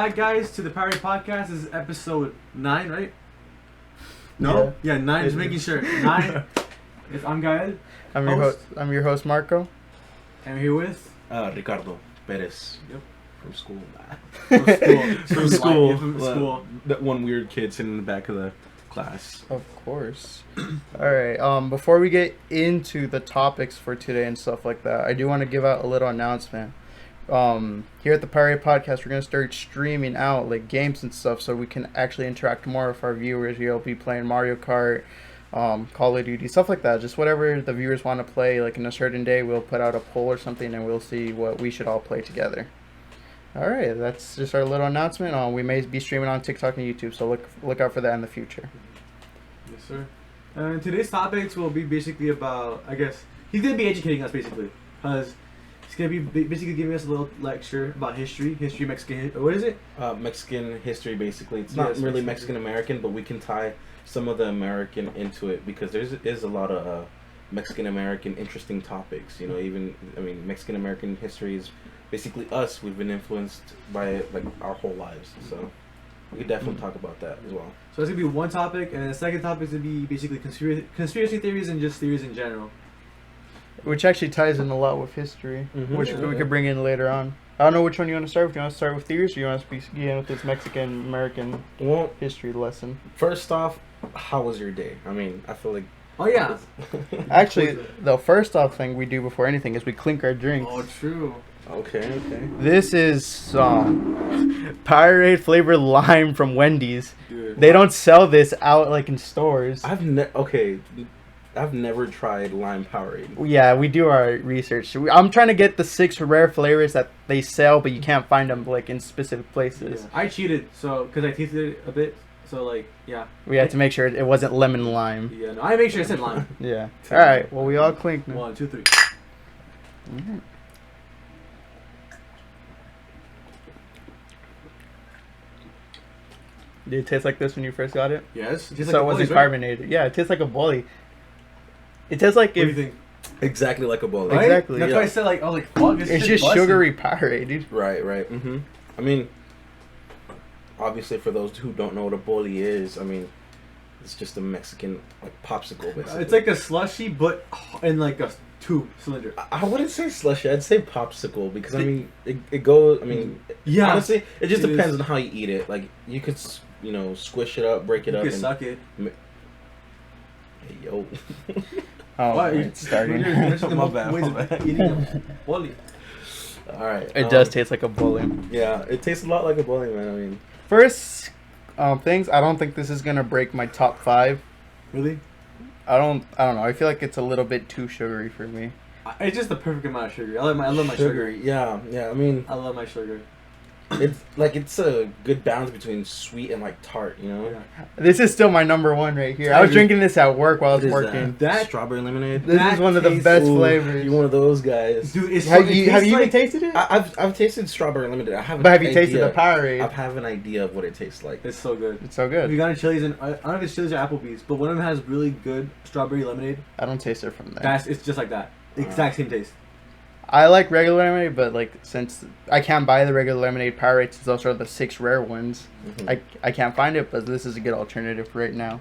Hi guys to the PowerAid podcast. This is episode 9, right? No? Yeah, 9. Just making sure. 9. I'm Gael. I'm your host Marco. And we're here with Ricardo Perez. Yep. From school. From school. From school. That one weird kid sitting in the back of the class. Of course. All right. Before we get into the topics for today and stuff like that, I do want to give out a little announcement. Here at the PowerAid podcast, we're gonna start streaming out like games and stuff, so we can actually interact more with our viewers. You'll be playing Mario Kart, Call of Duty, stuff like that. Just whatever the viewers want to play. Like in a certain day, we'll put out a poll or something, and we'll see what we should all play together. All right, that's just our little announcement. We may be streaming on TikTok and YouTube, so look out for that in the future. Yes, sir. And today's topics will be basically about, I guess, he's gonna be educating us basically, because he's gonna be basically giving us a little lecture about history, Mexican. What is it? Mexican history, basically. It's not really Mexican American, but we can tie some of the American into it because there is a lot of Mexican American interesting topics. You know, Mexican American history is basically us. We've been influenced by it like our whole lives, so we could definitely talk about that as well. So that's gonna be one topic, and the second topic is gonna be basically conspiracy theories and just theories in general. Which actually ties in a lot with history, which we could bring in later on. I don't know which one you want to start with. Do you want to start with theories, or you want to begin with this Mexican American history lesson? First off, how was your day? I mean, I feel like... Oh, yeah. Actually, the first off thing we do before anything is we clink our drinks. Oh, true. Okay. This is PowerAid flavored lime from Wendy's. Dude. They don't sell this out like in stores. I've never tried lime PowerAid. Yeah, we do our research. I'm trying to get the 6 rare flavors that they sell, but you can't find them like in specific places. Yeah. I cheated, because I tasted it a bit. So, yeah. We had to make sure it wasn't lemon lime. Yeah, no, I make sure I said lime. Yeah. All right. Well, we all clink now. 1, 2, 3. Mm-hmm. Did it taste like this when you first got it? Yes. So it wasn't carbonated. Yeah, it tastes like a bully. It tastes like what do you think? Exactly like a bowl. Right? Exactly. That's why I said I was like, fuck, this it's shit just busted. sugary PowerAid, dude. Right. I mean, obviously for those who don't know what a bully is, I mean, it's just a Mexican popsicle basically. It's like a slushy, but in like a tube cylinder. I wouldn't say slushy. I'd say popsicle because I mean it goes. I mean, yeah. Honestly, it just depends on how you eat it. Like you could, squish it up, break it up, You could suck it. Hey yo. Oh, Why? it's starting. My bad. Eating a bully. All right. It does taste like a bully. Yeah, it tastes a lot like a bully, man. I mean, First things, I don't think this is gonna break my top 5. Really? I don't know. I feel like it's a little bit too sugary for me. It's just the perfect amount of sugar. I love my sugar. Yeah. I mean, I love my sugar. it's a good balance between sweet and like tart. You know. Yeah. This is still my number 1 right here. I was drinking this at work while I was working. That strawberry lemonade. This is one of the best flavors. You're one of those guys, dude. Have you even tasted it? I've tasted strawberry lemonade. I haven't. But have you tasted the PowerAid? I have an idea of what it tastes like. It's so good. It's so If good. you got a Chili's, and I don't know if it's Chili's or Applebee's, but one of them has really good strawberry lemonade. I don't taste it from there. It's just like that. Exact same taste. I like regular lemonade, but like since I can't buy the regular lemonade PowerAid, since those are the 6 rare ones, I can't find it. But this is a good alternative right now.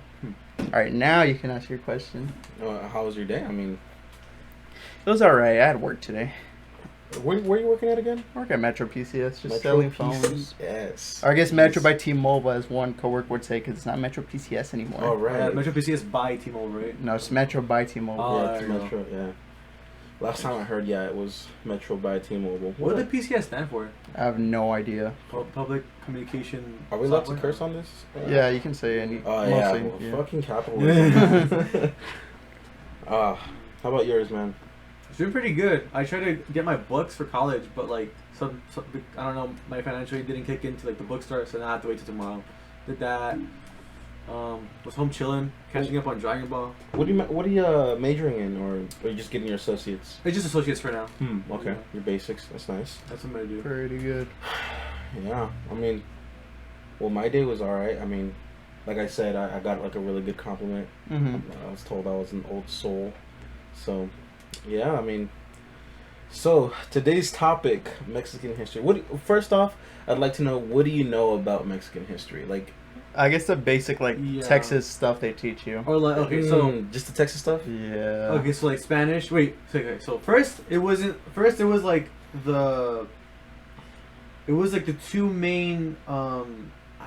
All right, now you can ask your question. How was your day? I mean, It was alright. I had work today. where are you working at again? I work at Metro PCS, just selling phones. Yes. Or I guess Metro by T-Mobile, as one coworker would say, because it's not Metro PCS anymore. Oh right. Metro PCS by T-Mobile, right? No, it's Metro by T-Mobile. Oh, Yeah, there you go. Metro. Yeah. Last time I heard, it was Metro by T-Mobile. What did PCS stand for? I have no idea. Public Communication. Are we allowed to Software? curse on this? Yeah, you can say any. Oh mostly, well, yeah. fucking capitalism. How about yours, man? It's doing pretty good. I tried to get my books for college, but some I don't know, my financial aid didn't kick into the bookstore, so now I have to wait till tomorrow. Did that. Was home chilling, catching up on Dragon Ball. What are you majoring in, or are you just getting your associates? It's just associates for now. Okay. Yeah. Your basics. That's nice. That's what I'm gonna do. Pretty good. Yeah. I mean, well, my day was alright. I mean, like I said, I got like a really good compliment. Mm-hmm. I was told I was an old soul. So, yeah. I mean, So today's topic, Mexican history. First off, I'd like to know, what do you know about Mexican history? Like, I guess the basic Texas stuff they teach you. Or like okay, so just the Texas stuff. Yeah. Okay, so like Spanish. Wait, so first it was like the. It was like the two main I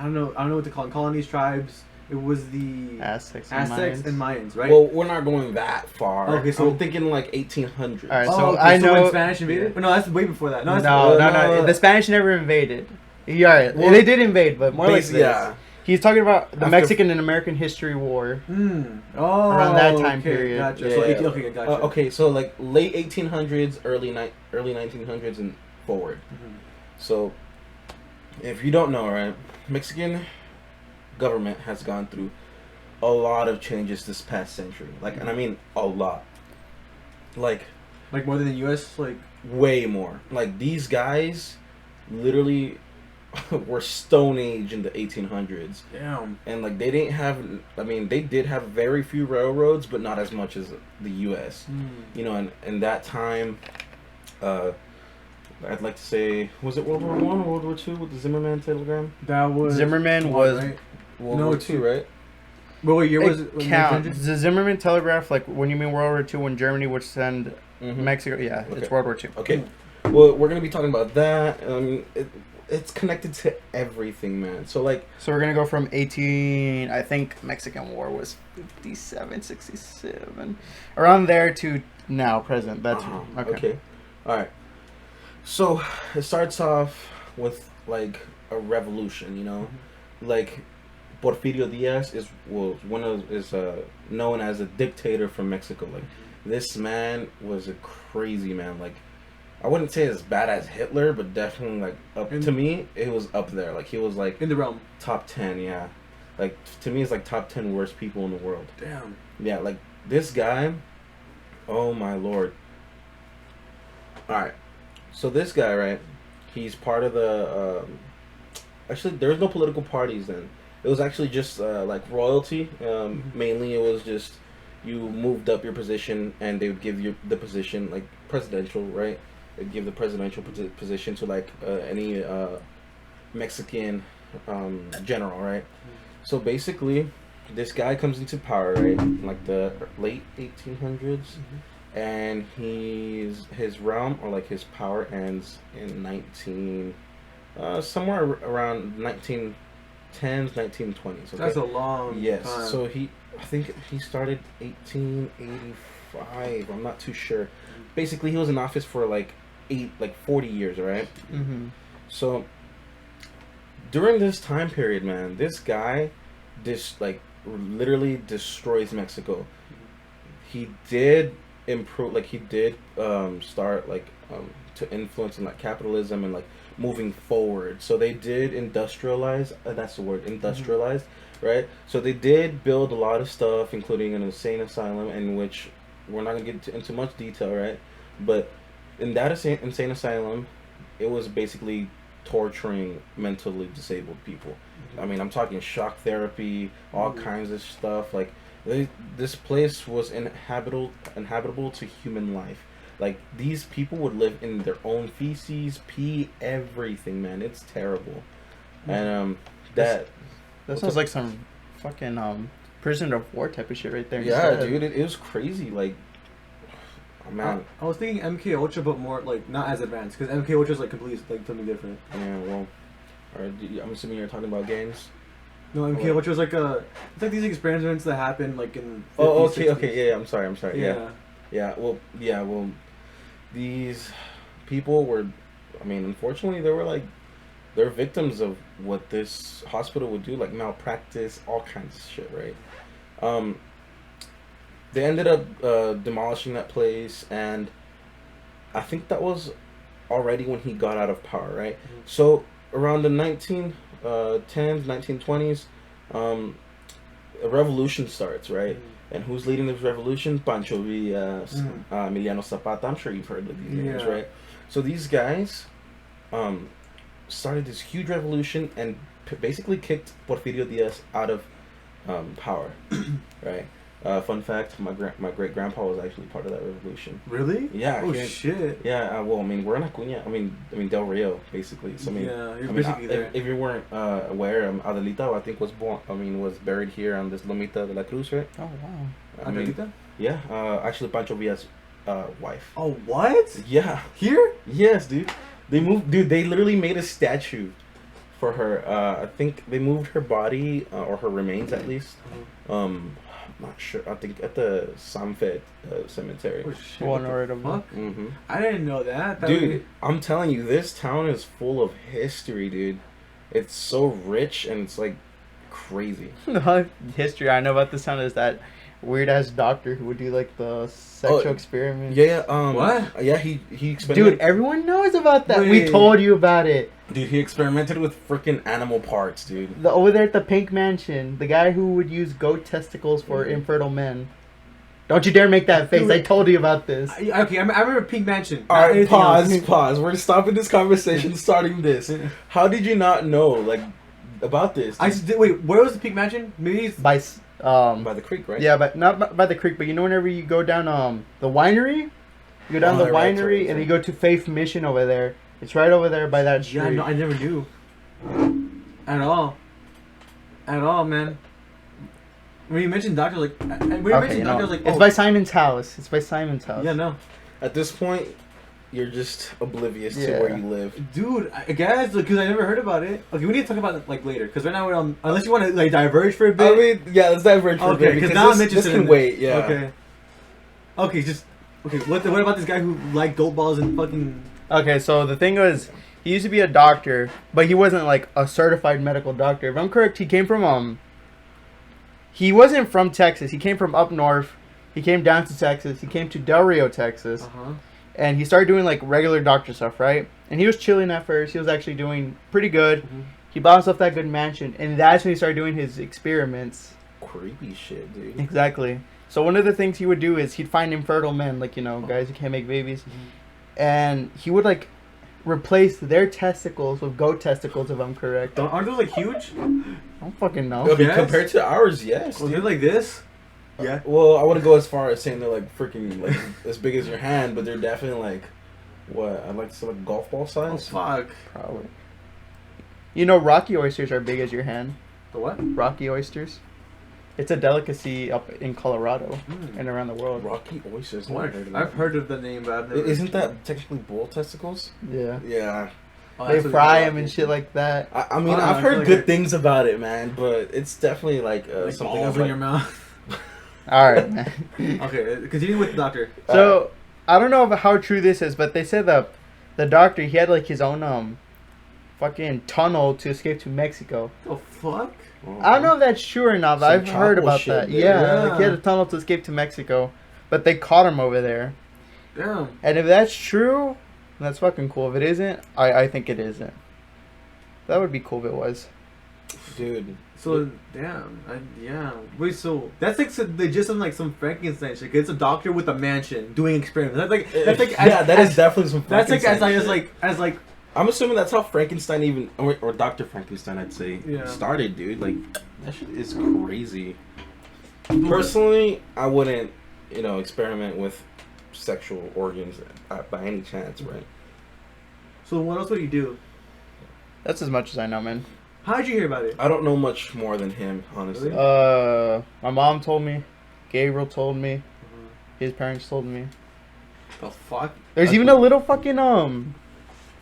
don't know what to call them, colonies, tribes. It was the Aztecs and Mayans, right? Well, we're not going that far. Okay, so I'm thinking like 1800s. All right, oh, so okay, I so know when Spanish invaded. No, that's way before that. No, That's the Spanish never invaded. Yeah, Well, they did invade, but more like this. Yeah. He's talking about the After- Mexican and American History War. Oh, around that time okay, period. Gotcha. Yeah, So yeah. okay, gotcha. Okay, so like late 1800s, early 1900s, and forward. Mhm. So, if you don't know, right, Mexican government has gone through a lot of changes this past century. Like, and I mean a lot. Like Like more than the U.S. Like way more. Like these guys, literally, were Stone Age in the 1800s. damn. And like they didn't have, I mean, they did have very few railroads, but not as much as the U.S. You know, and in that time, I'd like to say, was it World War One or World War Two with the Zimmerman telegram? That was Zimmerman was right? World No, War Two, right? But what year was it it? count 1900s? the Zimmerman telegraph, like when you mean World War II, when Germany would send Mm-hmm. Mexico. Yeah, Okay. it's World War II. Okay, well, we're gonna be talking about that. It's connected to everything, man. So like, So we're gonna go from 18. I think Mexican War was 57, 67, around there to now present. That's okay. All right. So it starts off with like a revolution, you know, like Porfirio Diaz is known as a dictator from Mexico. Like this man was a crazy man. Like I wouldn't say as bad as Hitler, but definitely like to me it was up there. Like he was like In the realm. top 10, yeah. Like to me it's like top 10 worst people in the world. Damn. Yeah, like this guy, oh my lord. Alright, so this guy, right, he's part of the, actually there's no political parties then. It was actually just like royalty. Mainly it was just you moved up your position and they would give you the position, like presidential, right? They'd give the presidential position to like any Mexican general, right? So basically, this guy comes into power, right, in like the late 1800s, and his realm or like his power ends in somewhere around 1910s, 1920s. Okay? That's a long Yes. time. So I think he started 1885. I'm not too sure. Basically, he was in office for like 40 years, right? Mm-hmm. So during this time period, man, this guy literally destroys Mexico. He did improve, like he did start to influence in like capitalism and like moving forward. So they did industrialize. That's the word, industrialized, right? So they did build a lot of stuff, including an insane asylum, in which we're not gonna get into much detail, right? But in that insane asylum, it was basically torturing mentally disabled people. I mean, I'm talking shock therapy, all kinds of stuff. Like this place was inhabitable to human life. Like these people would live in their own feces, pee, everything, man. It's terrible. And that sounds like some fucking prisoner of war type of shit right there. Yeah, instead. dude, it was crazy. Like, oh, man. I was thinking MK Ultra, but more like not as advanced, because MK Ultra is like completely like something different. Yeah, well, alright. I'm assuming you're talking about gangs. No, MK Ultra is like it's like these experiments that happen like in. 50s, Oh, okay, 60s. okay, yeah. I'm sorry. Yeah. Well, these people were, I mean, unfortunately, they're victims of what this hospital would do, like malpractice, all kinds of shit, right? They ended up demolishing that place, and I think that was already when he got out of power, right? So around the 1910s, 1920s, a revolution starts, right? And who's leading this revolution? Pancho Villa, Emiliano Zapata. I'm sure you've heard of these names, right? So these guys started this huge revolution and basically kicked Porfirio Diaz out of power, right? Fun fact: my great grandpa was actually part of that revolution. Really? Yeah. Oh shit. Yeah. Well, I mean, we're in Acuña. I mean Del Rio, basically. So I mean, yeah, you're basically there. If you weren't aware, Adelita, I think was buried here on this Lomita de la Cruz, right? Oh wow. Adelita? Yeah. Actually, Pancho Villa's wife. Oh what? Yeah. Here? Yes, dude. They moved. Dude, they literally made a statue for her. I think they moved her body or her remains at least. I'm not sure. I think at the Sanfed cemetery. Oh shit! One What right the above. fuck? Mm-hmm. I didn't know that. Dude, I'm telling you, this town is full of history, dude. It's so rich and it's like crazy. The history I know about this town is that weird ass doctor who would do like the sexual experiments. Yeah. What? Yeah, he experimented. Dude, everyone knows about that. Wait. We told you about it. Dude, he experimented with freaking animal parts, dude. Over there at the Pink Mansion, the guy who would use goat testicles for infertile men. Don't you dare make that face. I told you about this. Okay, I remember Pink Mansion. All right, Anything pause. We're stopping this conversation, starting this. How did you not know, like, about this? I just did. Wait, where was the Pink Mansion? Maybe it's By by the creek, right? Yeah, but not by the creek. But you know, whenever you go down the winery, you go down the right, winery, and you go to Faith Mission over there. It's right over there by that street. Yeah, no, I never knew. At all, man. When you mentioned doctor, like, it's by Simon's house. It's by Simon's house. Yeah, no, At this point, you're just oblivious to Yeah. where you live. dude. I guess because I never heard about it. Okay, we need to talk about it like later. Because right now we're on. Unless you want to like diverge for a bit. I mean, yeah, let's diverge for a bit. Okay, because Because now I'm this interested. can in wait, yeah. Okay. Okay, just okay. What about this guy who liked gold balls and fucking? Okay, so the thing was, he used to be a doctor, but he wasn't like a certified medical doctor. If I'm correct, he came from he wasn't from Texas. He came from up north. He came down to Texas. He came to Del Rio, Texas. And he started doing like regular doctor stuff, right? And he was chilling at first. He was actually doing pretty good. Mm-hmm. He bought himself that good mansion, and that's when he started doing his experiments. Creepy shit, dude. Exactly. So one of the things he would do is he'd find infertile men, like, you know, guys who can't make babies, and he would like replace their testicles with goat testicles, if I'm correct. Aren't those like huge? I don't fucking know. I mean, Yes? compared to ours, yes. Well, dude. they're like this. Yeah. Well, I wouldn't go as far as saying they're like freaking like as big as your hand, but they're definitely like what I'd like to say like golf ball Oh size. fuck. Probably. You know, rocky oysters are big as your hand. The what? Rocky oysters. It's a delicacy up in Colorado and around the world. Rocky oysters. I've heard of the name, but I've never. Isn't that technically bull testicles? Yeah. Yeah. Oh, They that's what fry you're them and talking. shit like that. I mean, Oh, no, I've I feel heard like good it- things about it, man, but it's definitely like Like something balls I've in like, your mouth. All right, man. Okay, continue with the doctor. So I don't know how true this is, but they said the doctor, he had like his own fucking tunnel to escape to Mexico. The fuck? I don't know if that's true or not, but Some I've heard Chapo about shit, that. dude. Yeah, like he had Yeah. a tunnel to escape to Mexico, but they caught him over there. Damn. And if that's true, that's fucking cool. If it isn't, I think it isn't. That would be cool if it was. dude. So damn, yeah. Wait, so that's like they just some Frankenstein shit. 'Cause it's a doctor with a mansion doing experiments. That's like Yeah, that is definitely some. That's like Frankenstein as shit. I'm assuming that's how Frankenstein even or Dr. Frankenstein I'd say Yeah. started, dude. Like that shit is crazy. Personally, I wouldn't, experiment with sexual organs by any chance, right? So what else would you do? That's as much as I know, man. How did you hear about it? I don't know much more than him, honestly. Really? My mom told me. Gabriel told me. His parents told me. The fuck? There's even a little fucking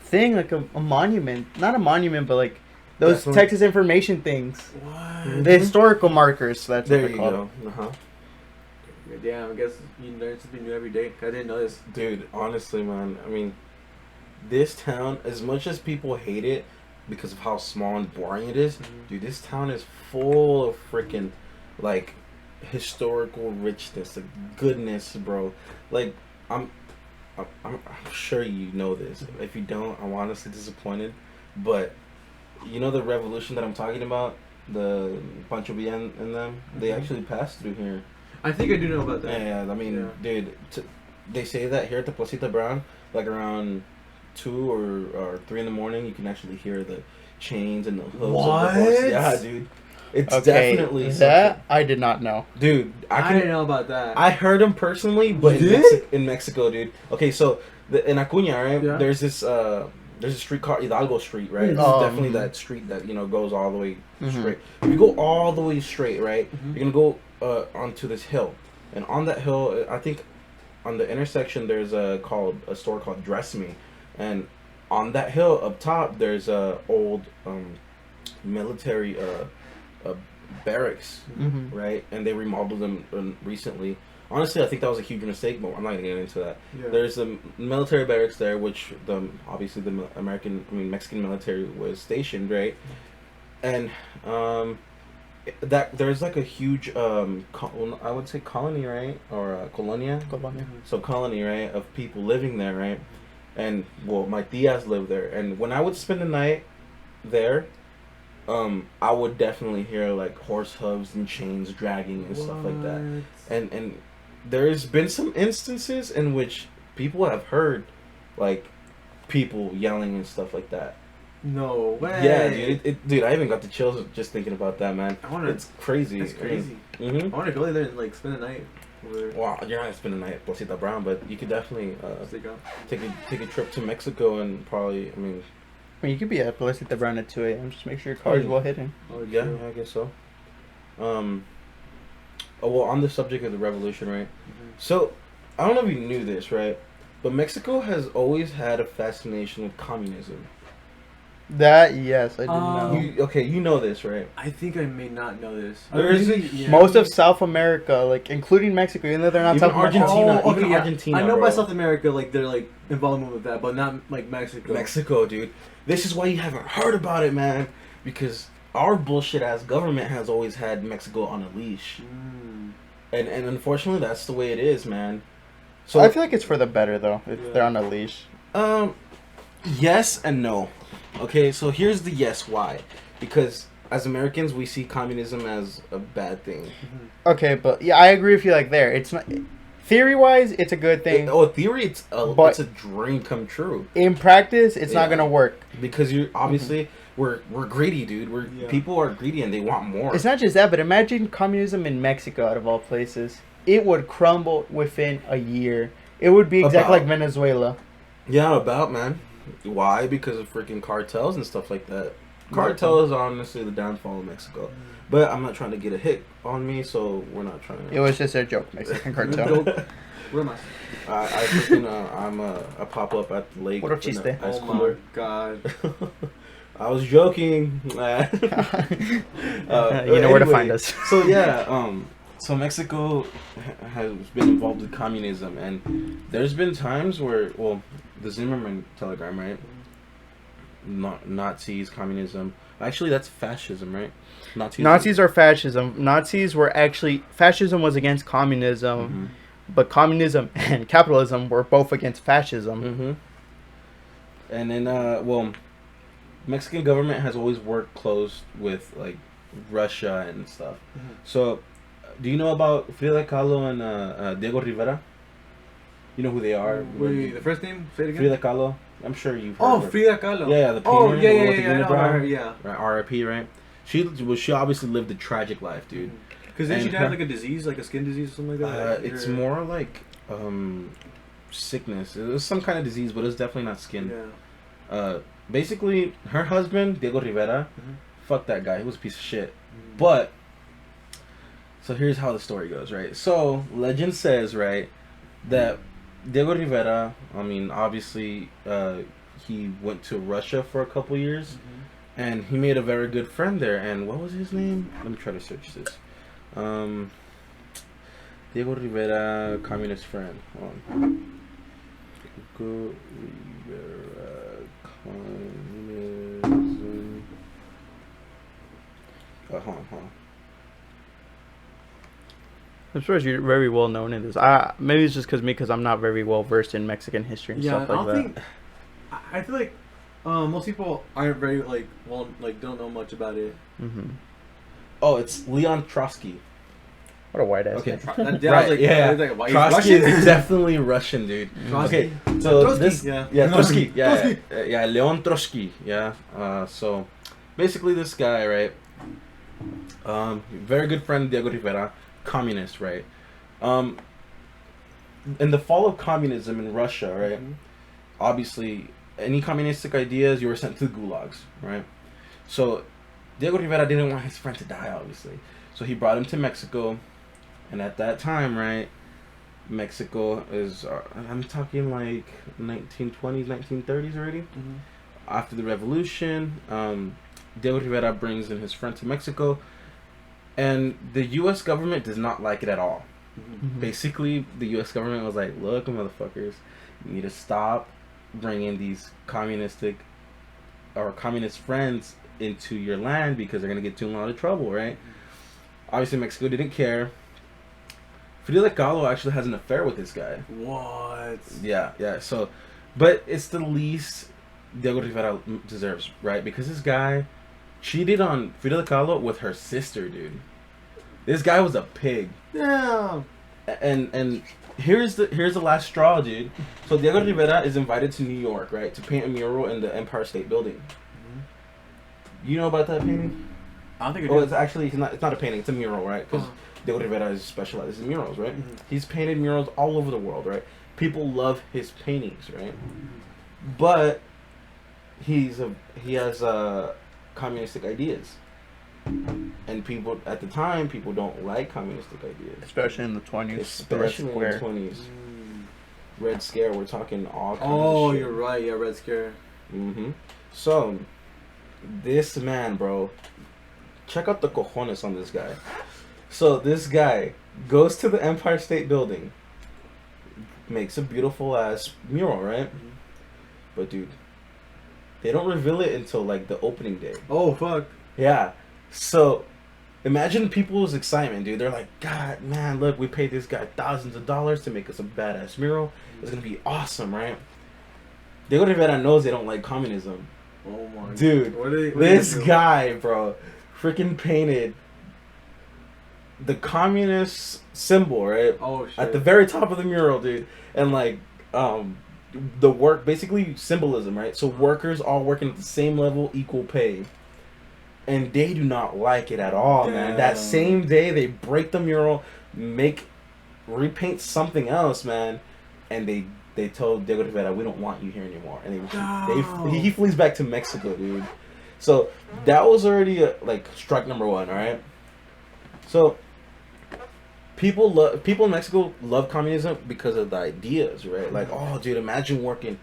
thing, like a monument. Not a monument, but like those Definitely. Texas information things. What? The historical markers. That's There what you they call go. it. Damn, I guess you learn something new every day. I didn't know this. Dude, honestly, man, I mean, this town, as much as people hate it because of how small and boring it is, dude, this town is full of freaking, like, historical richness, like, goodness, bro. Like, I'm sure you know this. If you don't, I'm honestly disappointed. But, you know the revolution that I'm talking about? The Pancho Villa and them? They actually passed through here. I think I do know about that. Yeah, I mean, Yeah. dude, they say that here at the Placita Brown, like around 2 or 3 in the morning, you can actually hear the chains and the hooves of the horse. What? Yeah, dude. It's definitely that something. I did not know, Dude. I didn't know about that. I heard him personally, but in Mexico, dude. Okay, so in Acuña, right? Yeah. There's a street called Hidalgo Street, right? This is definitely that street that goes all the way straight. If you go all the way straight, right, you're gonna go onto this hill, and on that hill, I think, on the intersection, there's a store called Dress Me, and on that hill up top, there's a old military barracks, right? And they remodeled them recently. Honestly, I think that was a huge mistake, but I'm not gonna get into that. Yeah. There's a military barracks there, which obviously the Mexican military was stationed, right? And that there's like a huge I would say colony, right, or colonia. So colony, right, of people living there, right? And well, my tias lived there, and when I would spend the night there, I would definitely hear like horse hooves and chains dragging and stuff like that, and there's been some instances in which people have heard like people yelling and stuff like that. No way. Yeah, dude, I even got the chills just thinking about that, man. It's crazy. It's crazy. I want to go there and like spend the night. Wow, you're not gonna spend the night at Placita Brown, but you could definitely take a trip to Mexico and probably, I mean, you could be at Placita Brown at 2 a.m. Just make sure your car is well hidden. Oh yeah, I guess so. Well, on the subject of the revolution, right? So, I don't know if you knew this, right? But Mexico has always had a fascination with communism. That, yes, I did know. You know this, right? I think I may not know this. Most of South America, like including Mexico, even though they're not South Argentina. Argentina. I know about South America, like they're like involved with that, but not like Mexico. Mexico, dude. This is why you haven't heard about it, man. Because our bullshit ass government has always had Mexico on a leash, and unfortunately that's the way it is, man. So I feel like it's for the better though. If they're on a leash. Yes and no. Okay, so here's the yes why. Because as Americans, we see communism as a bad thing. Okay, but yeah, I agree with you. Like there, it's not. Theory-wise, it's a good thing. Theory, it's a dream come true. In practice, it's not gonna work because you obviously we're greedy, dude. People are greedy and they want more. It's not just that, but imagine communism in Mexico, out of all places. It would crumble within a year. It would be exactly like Venezuela. Yeah, man. Why? Because of freaking cartels and stuff like that. Cartels are honestly the downfall of Mexico. But I'm not trying to get a hit on me, so we're not trying to... It was just a joke, Mexican cartel. Where am I? I freaking, I pop up at the lake. What a chiste. Oh my god. I was joking. You know where to find us. So yeah, so Mexico has been involved with communism, and there's been times where, well, the Zimmerman telegram, right? Nazis, communism. Actually, that's fascism, right? Nazis are fascism. Nazis were actually... Fascism was against communism, but communism and capitalism were both against fascism. And then, well, Mexican government has always worked close with, like, Russia and stuff. So, do you know about Frida Kahlo and Diego Rivera? You know who they are? Wait, the first name? Say it again. Frida Kahlo. I'm sure you've heard of her. Frida Kahlo. Yeah, the painter. Yeah. Right, R.I.P. Right. She obviously lived a tragic life, dude. Because then she had like a disease, like a skin disease or something like that. It's more like sickness. It was some kind of disease, but it's definitely not skin. Yeah. Basically, her husband Diego Rivera, fuck that guy. He was a piece of shit. But so here's how the story goes, right? So legend says, right, that Diego Rivera, I mean, obviously, he went to Russia for a couple years, and he made a very good friend there. And what was his name? Let me try to search this. Diego Rivera, communist friend. Hold on. Diego Rivera, communism. Hold on. I'm sure you're very well known in this. Maybe it's just because I'm not very well versed in Mexican history and stuff like that. I feel like most people aren't very don't know much about it. Oh, it's Leon Trotsky. What a white ass. Okay, right. Trotsky is definitely Russian, dude. Okay, so Trotsky. Trotsky, Leon Trotsky, So basically, this guy, right? Very good friend Diego Rivera, communist, right? In the fall of communism in Russia, right? Mm-hmm. Obviously, any communistic ideas, you were sent to the gulags, right? So, Diego Rivera didn't want his friend to die, obviously. So he brought him to Mexico, and at that time, right, Mexico is, I'm talking like 1920s, 1930s already. Mm-hmm. After the revolution, Diego Rivera brings in his friend to Mexico, and the U.S. government does not like it at all. Mm-hmm. Basically, the U.S. government was like, look, motherfuckers, you need to stop bringing these communist friends into your land because they're going to get you in a lot of trouble, right? Mm-hmm. Obviously, Mexico didn't care. Fidel Kahlo actually has an affair with this guy. What? Yeah. So, but it's the least Diego Rivera deserves, right? Because this guy cheated on Fidel Kahlo with her sister, dude. This guy was a pig. Yeah. And here's the last straw, dude. So Diego Rivera is invited to New York, right, to paint a mural in the Empire State Building. Mm-hmm. You know about that painting? I don't think it is. It's actually it's not a painting. It's a mural, right? Because Diego Rivera is specialized in murals, right? Mm-hmm. He's painted murals all over the world, right? People love his paintings, right? Mm-hmm. But he has communistic ideas, and people at the time don't like communistic ideas, especially in the 20s. Especially in the 20s. Red Scare. We're talking all kinds of shit. You're right. Yeah, Red Scare. Mm-hmm. So this man, bro, check out the cojones on this guy. So this guy goes to the Empire State Building, makes a beautiful ass mural, right? Mm-hmm. But dude, they don't reveal it until like the opening day. Oh fuck. Yeah. So imagine people's excitement, dude. They're like, God, man, look, we paid this guy thousands of dollars to make us a badass mural. It's gonna be awesome, right? Diego Rivera knows they don't like communism. Oh my dude, what this guy, bro, freaking painted the communist symbol, right? Oh shit. At the very top of the mural, dude. And like the work, basically symbolism, right? So workers all working at the same level, equal pay. And they do not like it at all, man. That same day, they break the mural, repaint something else, man. And they told Diego Rivera, we don't want you here anymore. And he flees back to Mexico, dude. So that was already like strike number one, all right? So people in Mexico love communism because of the ideas, right? Like, oh, dude, imagine working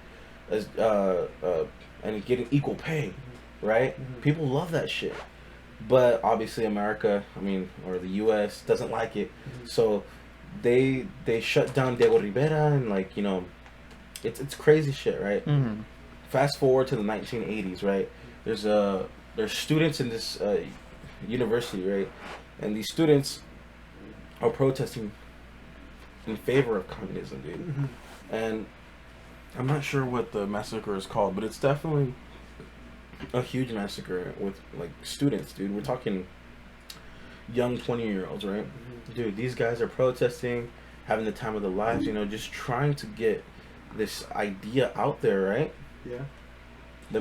as and getting equal pay, right? Mm-hmm. People love that shit. But obviously America, or the U.S. doesn't like it. Mm-hmm. So they shut down Diego Rivera and it's crazy shit, right? Mm-hmm. Fast forward to the 1980s, right? There's students in this university, right? And these students are protesting in favor of communism, dude. Mm-hmm. And I'm not sure what the massacre is called, but it's definitely a huge massacre with students, dude. We're talking young 20-year-olds, right? Mm-hmm. Dude, these guys are protesting, having the time of their lives, just trying to get this idea out there, right? Yeah. The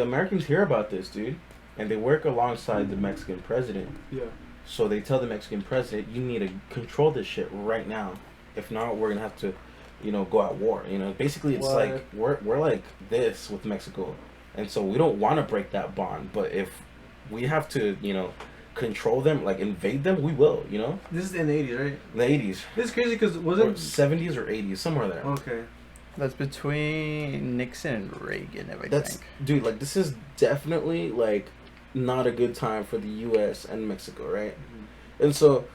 Americans hear about this, dude, and they work alongside the Mexican president. Yeah. So they tell the Mexican president, you need to control this shit right now. If not, we're gonna have to, go at war. Basically it's like we're like this with Mexico. And so we don't want to break that bond, but if we have to, control them, invade them, we will, This is in the 80s, right? The 80s. This is crazy because wasn't 70s or 80s, somewhere there. Okay. That's between Nixon and Reagan, I think. Dude, this is definitely, not a good time for the U.S. and Mexico, right? Mm-hmm. And so,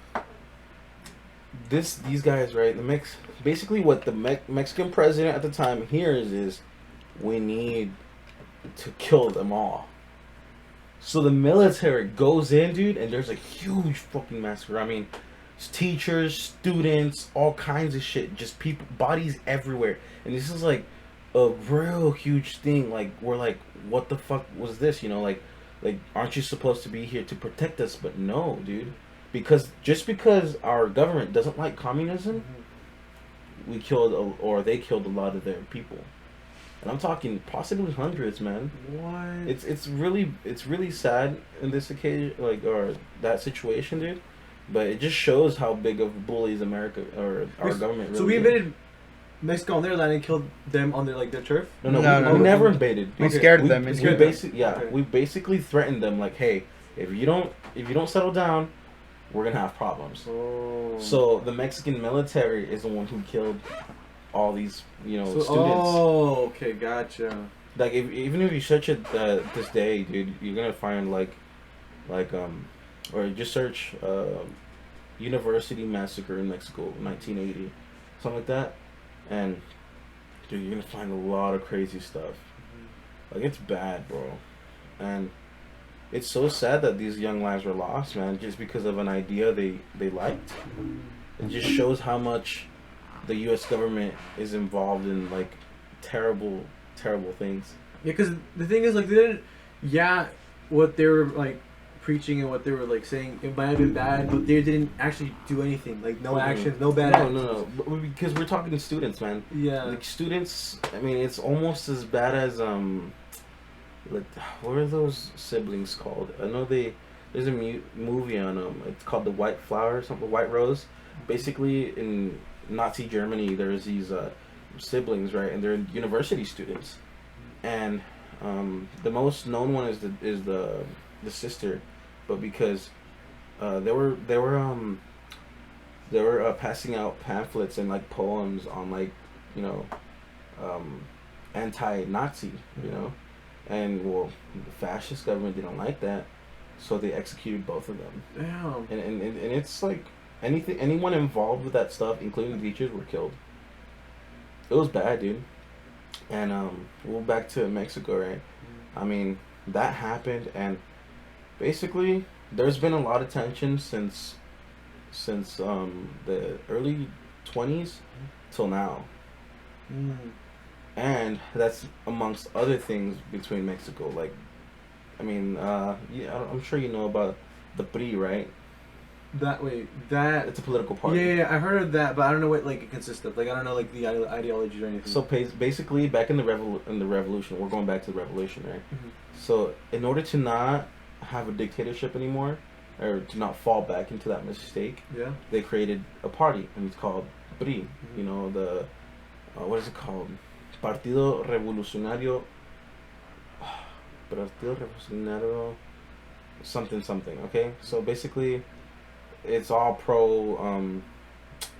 these guys, right, basically what the Mexican president at the time hears is, we need to kill them all. So the military goes in, dude, and there's a huge fucking massacre. Teachers, students, all kinds of shit, just people, bodies everywhere. And this is a real huge thing. We're what the fuck was this? Aren't you supposed to be here to protect us? But no, dude, because our government doesn't like communism, mm-hmm. they killed a lot of their people. and I'm talking possibly hundreds, man. What? It's really sad in this occasion, like, or that situation, dude. But it just shows how big of bullies America or our government really So we is. invaded Mexico on their land and killed them on their turf? No, we never invaded. We scared them. We basically threatened them, like, hey, if you don't settle down, we're gonna have problems. Oh. So the Mexican military is the one who killed all these, students. Oh, okay, gotcha. Like, even if you search it this day, dude, you're gonna find or just search University Massacre in Mexico, 1980, something like that, and dude, you're gonna find a lot of crazy stuff. Like, it's bad, bro, and it's so sad that these young lives were lost, man, just because of an idea they liked. It just shows how much the U.S. government is involved in, like, terrible things. Yeah, because the thing is, like, they didn't. Yeah, what they were like preaching and what they were like saying, it might have been bad, but they didn't actually do anything. Like, no actions, no bad actions. No. Because we're talking to students, man. Yeah. Like, students. I mean, it's almost as bad as like, what are those siblings called? I know there's a movie on it's called The White Flower or something, White Rose. Basically, in Nazi Germany, there's these siblings, right, and they're university students, and the most known one is the sister, but because they were passing out pamphlets and, like, poems on, like, anti-Nazi, and well, the fascist government didn't like that, so they executed both of them. Damn. And it's like anyone involved with that stuff, including the teachers, were killed. It was bad, dude. And we're back to Mexico, right? I mean, that happened, and basically there's been a lot of tension since the early 20s till now. And that's amongst other things between Mexico. Like, I mean, I'm sure you know about the PRI, right? It's a political party. Yeah, I heard of that, but I don't know what, like, it consists of. Like, I don't know, like, the ideology or anything. So basically, back in the revolution, we're going back to the revolution, right? Mm-hmm. So in order to not have a dictatorship anymore, or to not fall back into that mistake, they created a party, and it's called PRI. Mm-hmm. The what is it called? Partido Revolucionario something. Okay, so basically, it's all pro.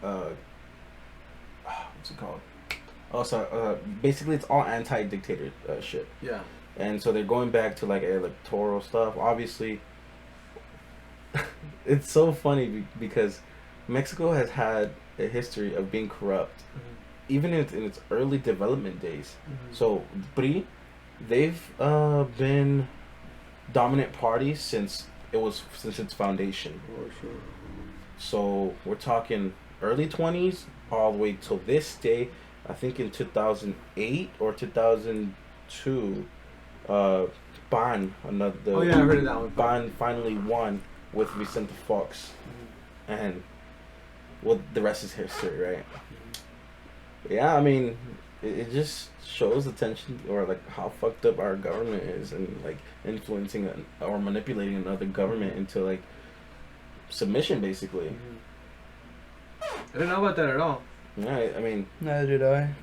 What's it called? Oh, so basically, it's all anti-dictator shit. Yeah. And so they're going back to, like, electoral stuff. Obviously, it's so funny because Mexico has had a history of being corrupt, even in its early development days. So PRI, they've been dominant party since its foundation. Oh, sure. So we're talking early 20s all the way till this day. I think in 2008 or 2002, Ban, another. Oh yeah, I heard of that one. Ban finally won with Vicente Fox, and well, the rest is history, right? Yeah, I mean, it just shows the tension, or, like, how fucked up our government is, and, like, influencing or manipulating another government into, like, submission, basically. I didn't know about that at all. Yeah, I mean, neither did I.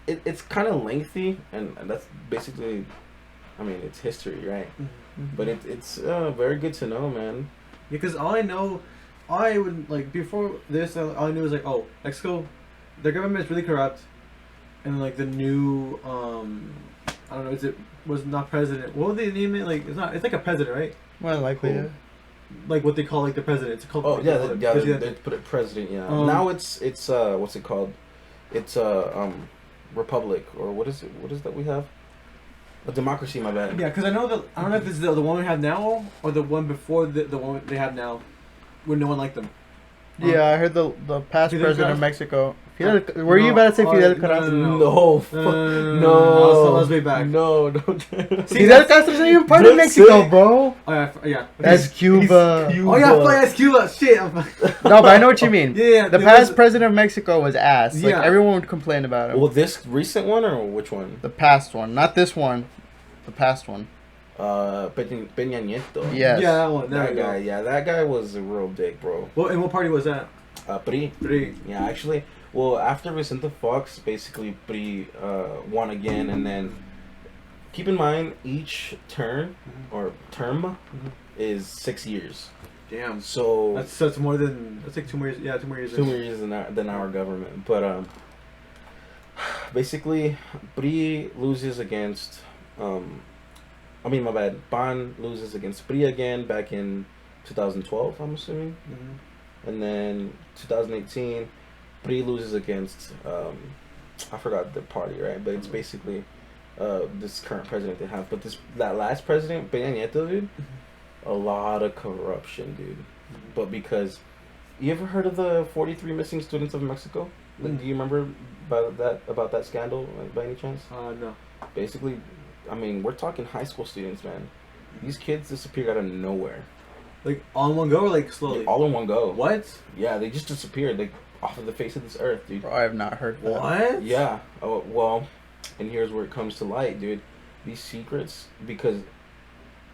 It's kind of lengthy, and that's basically, I mean, it's history, right? But it's very good to know, man. Yeah, because all I would, like, before this, all I knew was, like, oh, Mexico, their government is really corrupt, and, like, the new, I don't know, was not president. What would they name it? Like, it's like a president, right? Well, likely, yeah. Like, what they call, like, the president. It's called. Oh yeah, they put it president. Yeah. Now it's what's it called? It's republic, or what is it? What is that we have? A democracy, my bad. Yeah, because I don't know if this is the one we have now or the one before the one they have now, when no one liked them. Yeah, I heard the past president of Mexico Were you about to say Fidel Castro? No. I was way back. No, don't. Fidel Castro's not even part of Mexico, bro. Oh yeah. That's Cuba. Oh yeah, that's Cuba. Shit. No, but I know what you mean. Yeah. The past president of Mexico was ass. Like, Yeah. everyone would complain about him. Well, this recent one or which one? The past one, not this one. The past one. Peña Nieto. Yes. Yeah, that one. That guy. Yeah, that guy was a real dick, bro. Well, and what party was that? PRI. Yeah, actually. Well, after Vicente Fox, basically PRI won again, and then keep in mind each term is 6 years. Damn. So that's more than like 2 more years. Yeah, 2 more years. 2 more years than our government, but basically PRI loses against my bad. PAN loses against PRI again back in 2012, I'm assuming. Mm-hmm. And then 2018, PRI loses against, I forgot the party, right? But it's basically this current president they have. But that last president, Peña Nieto, dude, a lot of corruption, dude. Mm-hmm. But because, you ever heard of the 43 missing students of Mexico? Like, do you remember about that scandal, like, by any chance? No. Basically, I mean, we're talking high school students, man. These kids disappeared out of nowhere. Like, all in one go or, like, slowly? Like, all in one go. What? Yeah, they just disappeared, like, off of the face of this earth, dude. Bro, I have not heard that. What? Yeah. Oh, well, and here's where it comes to light, dude. These secrets, because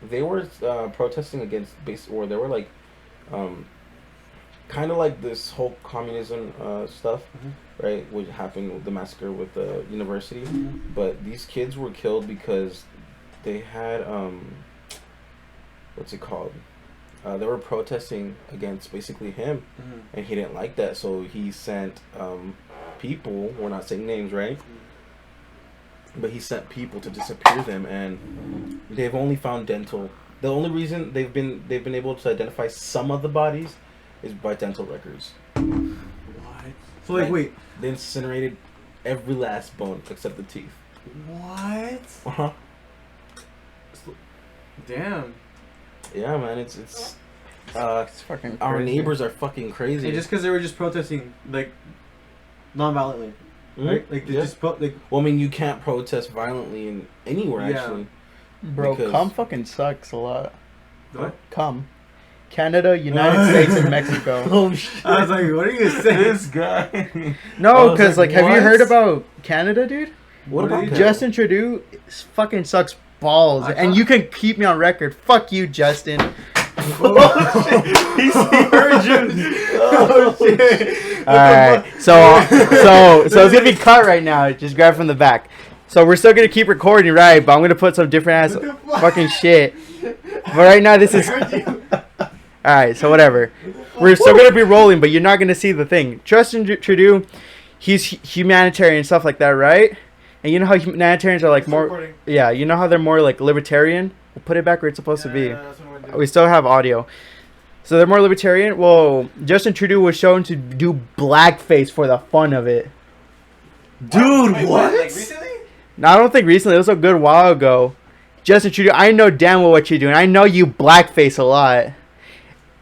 they were protesting against, or they were, like, kind of like this whole communism stuff, right? What happened with the massacre with the university. But these kids were killed because they had, what's it called? They were protesting against basically him, and he didn't like that, so he sent people, we're not saying names, right? But he sent people to disappear them, and they've only found dental. The only reason they've been able to identify some of the bodies is by dental records. What? So, like, wait. They incinerated every last bone except the teeth. What? Uh-huh. Damn. Yeah, man, it's fucking our crazy. neighbors are fucking crazy. And just because they were just protesting, like, non-violently, right? Like, they just well, I mean, you can't protest violently in anywhere, actually. Bro, cum fucking sucks a lot. What? Cum. Canada, United States, and Mexico. Oh shit! I was like, what are you saying? This guy. No, because like, have you heard about Canada, dude? What about Canada? Justin Trudeau fucking sucks balls, and you can keep me on record. Fuck you, Justin. Oh shit! He heard you. Oh shit! All right, so it's gonna be cut right now. Just grab from the back. So we're still gonna keep recording, right? But I'm gonna put some different ass fucking shit. But right now, this is. Alright, so whatever. We're still going to be rolling, but you're not going to see the thing. Justin Trudeau, he's humanitarian and stuff like that, right? And you know how humanitarians are like more... Recording. Yeah, you know how they're more like libertarian? We'll put it back where it's supposed to be. That's what we still have audio. So they're more libertarian? Well, Justin Trudeau was shown to do blackface for the fun of it. Dude, what? Like recently? No, I don't think recently. It was a good while ago. Justin Trudeau, I know damn well what you're doing. I know you blackface a lot.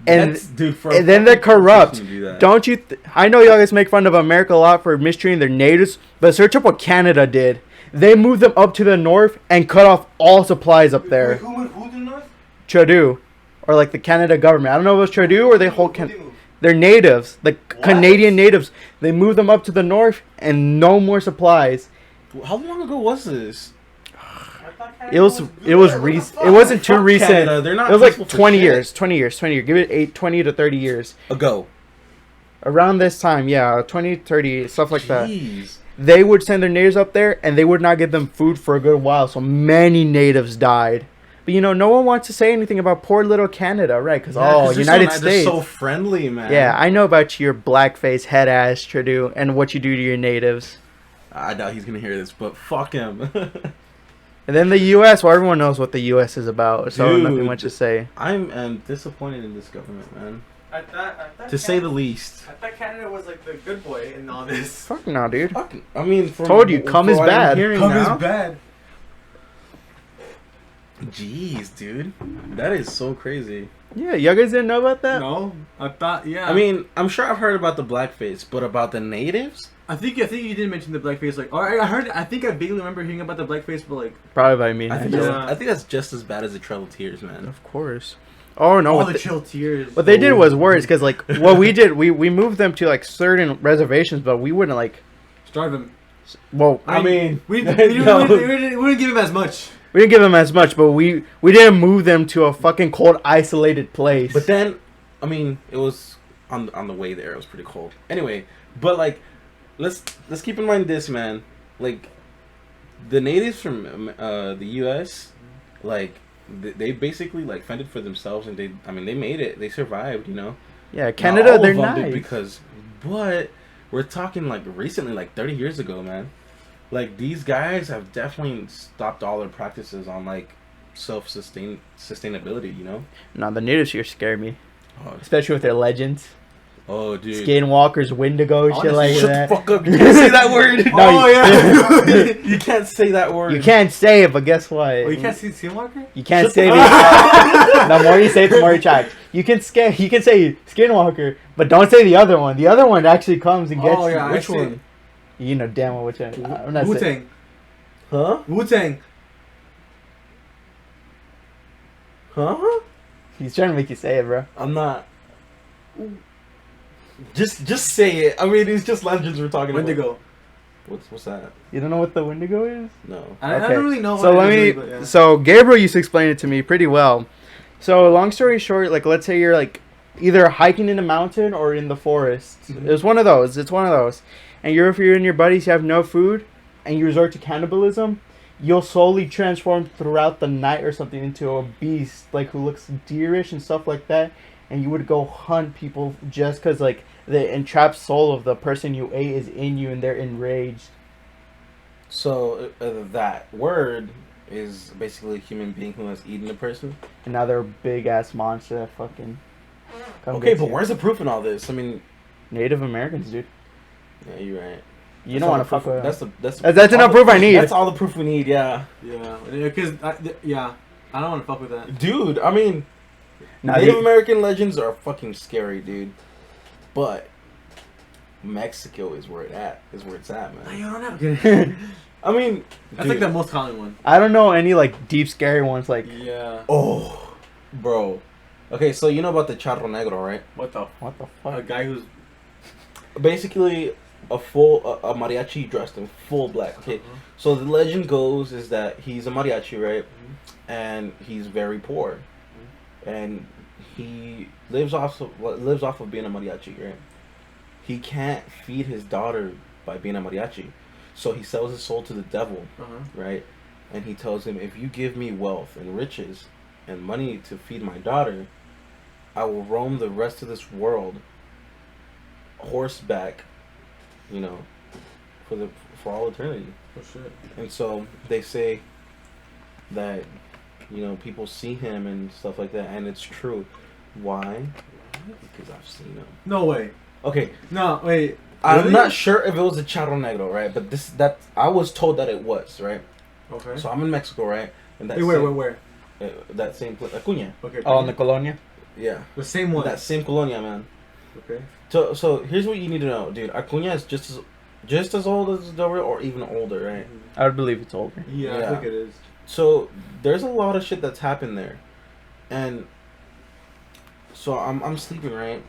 And, and then they're corrupt. Don't you? I know y'all guys make fun of America a lot for mistreating their natives, but search up what Canada did. They moved them up to the north and cut off all supplies up there. Wait, who to the north? Trudeau, or like the Canada government. I don't know if it was Trudeau or they whole they're natives, like Canadian natives. They moved them up to the north and no more supplies. How long ago was this? It was recent. It wasn't too recent. Canada. They're not. It was like 20 years. 20 years. Give it 20 to 30 years ago. Around this time, yeah, 20, 30, stuff like that. Jeez. They would send their natives up there, and they would not give them food for a good while. So many natives died. But no one wants to say anything about poor little Canada, right? Because United States. They're so friendly, man. Yeah, I know about your blackface head ass Trudeau and what you do to your natives. I doubt he's gonna hear this, but fuck him. And then the U.S., well, everyone knows what the U.S. is about, so nothing much to say. I'm disappointed in this government, man. I thought to say the least. I thought Canada was like the good boy in all this. Fuck no, dude. I mean, told you, cum is bad. Cum is bad. Jeez, dude. That is so crazy. Yeah, y'all guys didn't know about that? No, I thought, yeah. I mean, I'm sure I've heard about the blackface, but about the natives? I think you did mention the blackface. Like, or I think I vaguely remember hearing about the blackface, but like probably by me. I think that's just as bad as the Trail of Tears, man. Of course. Oh no! The Trail of Tears. What they did was worse because like what we did, we moved them to like certain reservations, but we wouldn't like starve them. Well, I mean, we didn't give him as much. We didn't give them as much, but we didn't move them to a fucking cold, isolated place. But then, I mean, it was on the way there. It was pretty cold. Anyway, but like, let's keep in mind this, man. Like, the natives from the U.S., like, they basically like fended for themselves, and they made it. They survived, you know. Yeah, Canada, they're nice. But we're talking like recently, like 30 years ago, man. Like, these guys have definitely stopped all their practices on like sustainability, you know. No, the natives here scare me, especially with their legends. Oh, dude. Skinwalkers, Windigo, shit like shut that. Shut the fuck up. You can't say that word. No, yeah. You can't say that word. You can't say it, but guess what? Oh, you can't say Skinwalker? You can't say it. The more you say it, the more you track. You can say Skinwalker, but don't say the other one. The other one actually comes and gets you. Which one? You know damn well which one. I'm not Wu-Tang. saying. Huh? Wu-Tang. Huh? He's trying to make you say it, bro. I'm not. Just say it. I mean, it's just legends we're talking Windigo. about. What's that? You don't know what the Windigo is? No. I don't really know. So So Gabriel used to explain it to me pretty well. So long story short, like let's say you're like either hiking in a mountain or in the forest. Mm-hmm. It's one of those. And if you're and your buddies, you have no food, and you resort to cannibalism, you'll slowly transform throughout the night or something into a beast, like who looks deerish and stuff like that. And you would go hunt people just because, like, the entrapped soul of the person you ate is in you and they're enraged. So, that word is basically a human being who has eaten a person? And now they're a big-ass monster that fucking... Okay, but where's the proof in all this? I mean... Native Americans, dude. Yeah, you're right. You don't want to fuck with them. That's enough proof I need. That's all the proof we need, yeah. Yeah, because, I don't want to fuck with that. Dude, I mean... Native American legends are fucking scary, dude. But Mexico is where it's at, man. I don't know. I mean, that's like the most common one. I don't know any like deep scary ones like. Yeah. Oh, bro. Okay, so you know about the Charro Negro, right? What the fuck? A guy who's basically a mariachi dressed in full black. Okay, so the legend goes is that he's a mariachi, right? And he's very poor. And he lives off of being a mariachi, right? He can't feed his daughter by being a mariachi, so he sells his soul to the devil, right? And he tells him, if you give me wealth and riches and money to feed my daughter, I will roam the rest of this world horseback, you know, for all eternity. Oh shit! And so they say that, you know, people see him and stuff like that, and it's true. Why? Because I've seen him. No way. Okay. No, wait. I'm really? not sure if it was a Charro Negro, right? But I was told that it was, right? Okay. So I'm in Mexico, right? And where? That same place, Acuña. Okay. Oh, in the Colonia? Yeah. The same one. That same colonia, man. Okay. So here's what you need to know, dude. Acuña is just as old as Del Rio, or even older, right? I would believe it's older. Yeah, I think it is. So there's a lot of shit that's happened there, and so I'm sleeping, right?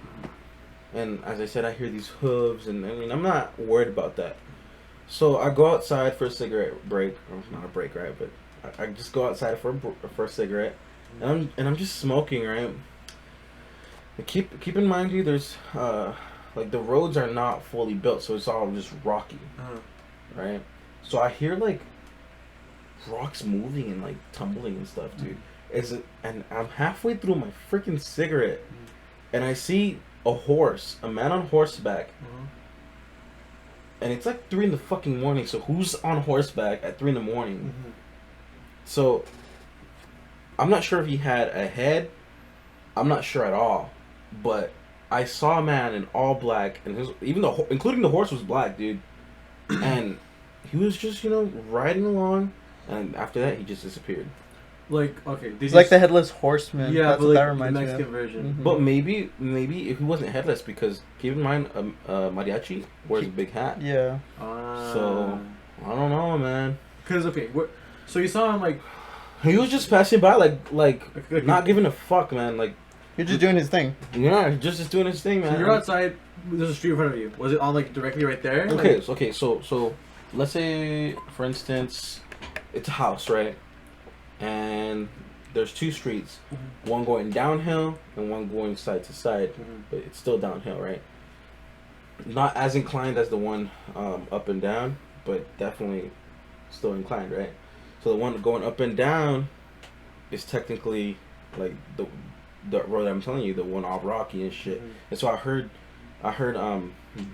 And as I said, I hear these hooves, and I mean, I'm not worried about that. So I go outside for a cigarette break, or not a break, right? But I just go outside for a cigarette, and I'm just smoking, right? And keep in mind, dude, there's like the roads are not fully built, so it's all just rocky, right? So I hear like rocks moving and like tumbling and stuff, dude. And I'm halfway through my freaking cigarette, and I see a man on horseback, and it's like 3 in the fucking morning. So who's on horseback at 3 in the morning? So I'm not sure if he had a head. I'm not sure at all, but I saw a man in all black, and including the horse was black, dude. And he was just, you know, riding along, and after that he just disappeared. Like, okay, It's like the Headless Horseman. Yeah, that's but what that like the reminds me Mexican of. version. Mhm. But maybe if he wasn't headless, because keep in mind, mariachi wears a big hat. Yeah. So I don't know, man. Because so you saw him like He was just passing by, like not giving a fuck, man. Like You're just doing his thing. yeah, just doing his thing, man. so you're outside. There's a street in front of you. Was it on like directly right there? Okay, Like, so let's say, for instance, it's a house, right? And there's two streets, one going downhill and one going side to side, but it's still downhill, right? Not as inclined as the one up and down, but definitely still inclined, right? So the one going up and down is technically like the road I'm telling you, the one all rocky and shit. And so I heard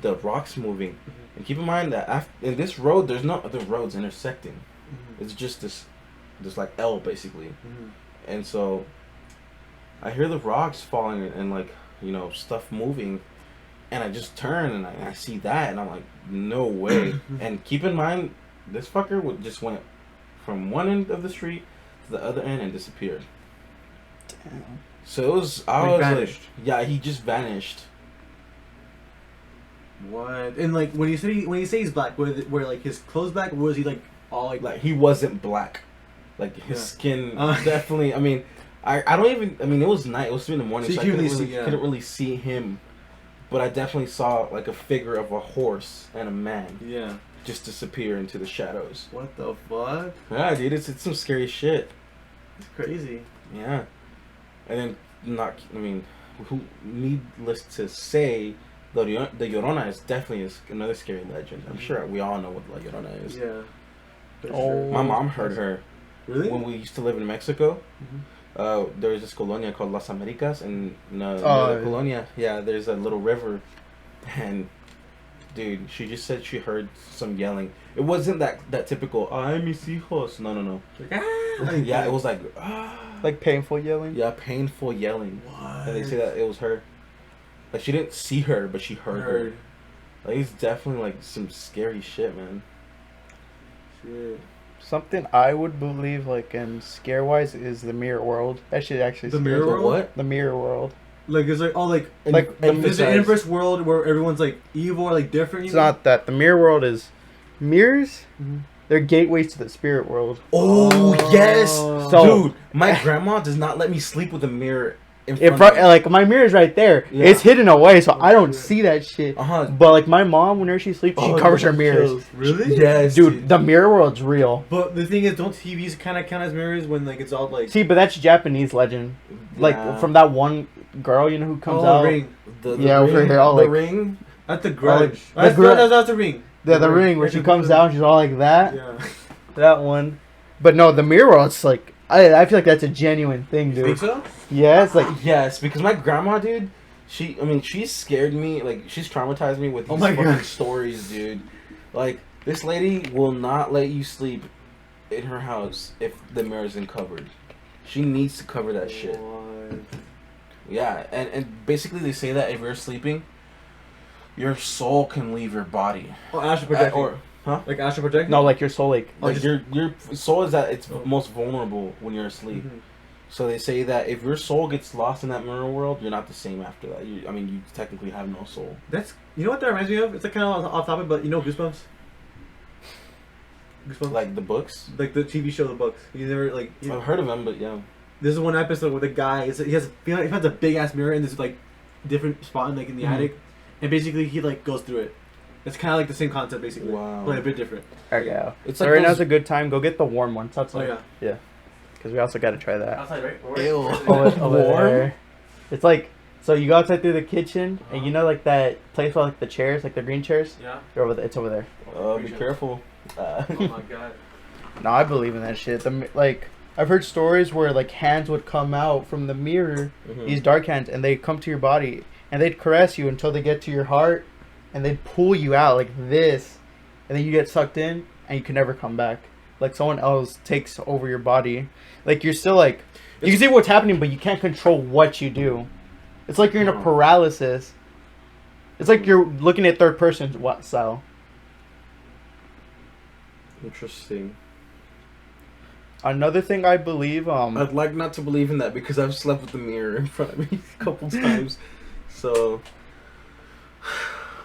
the rocks moving. And keep in mind that in this road, there's no other roads intersecting. It's just this like L basically. And so I hear the rocks falling and like, you know, stuff moving, and I just turn and I see that and I'm like, no way. And keep in mind, this fucker just went from one end of the street to the other end and disappeared. Damn. So it was I was vanished. like, yeah, he just vanished. what? And like when you say he's black, where like his clothes black, or was he like all like He wasn't black. Like his skin definitely. I mean, I don't even. I mean, it was night. It was 3 in the morning, So you couldn't really see him. But I definitely saw like a figure of a horse and a man. Yeah. Just disappear into the shadows. What the fuck? Yeah, dude, it's some scary shit. It's crazy. Yeah. And then needless to say, the Llorona is definitely another scary legend. I'm sure we all know what La Llorona is. Yeah. For Oh. sure. My mom heard her. Really? When we used to live in Mexico. There was this colonia called Las Americas, and near the colonia, there's a little river, and dude, she just said she heard some yelling. It wasn't that typical "ay mis hijos." No. Like, Yeah, it was like Like painful yelling. yeah, painful yelling. What? And they say that it was her. Like she didn't see her, but she heard her. Like it's definitely like some scary shit, man. Shit. Something I would believe, like, in scare-wise, is the mirror world. That shit actually The scares mirror me. world? What? The mirror world. Like it's like Like, there's an inverse world where everyone's like evil or like different. It's not that. The mirror world is mirrors. Mhm. They're gateways to the spirit world. Oh yes, So- dude, my grandma does not let me sleep with a mirror in If front of me. like my mirror's right there, Yeah. it's hidden away, so I don't see that shit. But like my mom, whenever she sleeps, she covers her mirrors. Really? Yes, Dude, the mirror world's real. But the thing is, don't TVs kind of count as mirrors when like it's all like See, but that's Japanese legend. Like Yeah. from that one girl, you know, who comes out. Ring. The Yeah, ring, over here, all the like- ring. That's the grudge. the That's grudge. that's the ring. The ring where she comes out, she's all like that. Yeah. That one. But no, the mirror world's like I feel like that's a genuine thing, dude. Think so? Yeah, it's like Yes, because my grandma, dude, she scared me. Like she's traumatized me with these my fucking God. stories, dude. Like this lady will not let you sleep in her house if the mirror isn't covered. She needs to cover that shit. What? Yeah, and basically they say that if you're sleeping, your soul can leave your body. Oh, astral projecting. Or Like astral projecting? no, like your soul, like like your soul is at its most vulnerable when you're asleep. Mhm. So they say that if your soul gets lost in that mirror world, you're not the same after that. You technically have no soul. That's you know what that reminds me of? It's like kind of off topic, but you know Goosebumps. Goosebumps. Like the books. Like the TV show, The Books. You never like. I've heard of them, but yeah. There's one episode where the guy he finds a big ass mirror in this like different spot in like in the attic, and basically he like goes through it. It's kind of like the same concept basically, Wow. but a bit different. okay. It's So like right those- now's a good time. Go get the warm ones. That's Oh like, yeah. because we also got to try that. Outside, right? Ew. Over Warm? there. It's like so you go outside through the kitchen and you know like that place where like the chairs, like the green chairs. Yeah. They're over there. It's over there. Be careful. Oh my god. No, I believe in that shit. Like I've heard stories where like hands would come out from the mirror, Mhm. these dark hands, and they come to your body and they'd caress you until they get to your heart, and they'd pull you out like this, and then you get sucked in and you can never come back. Like someone else takes over your body. Like you're still like you can see what's happening, but you can't control what you do. It's like you're in a paralysis. It's like you're looking at third person style. Interesting. Another thing I believe, I'd like not to believe in that because I've slept with the mirror in front of me a couple times. So,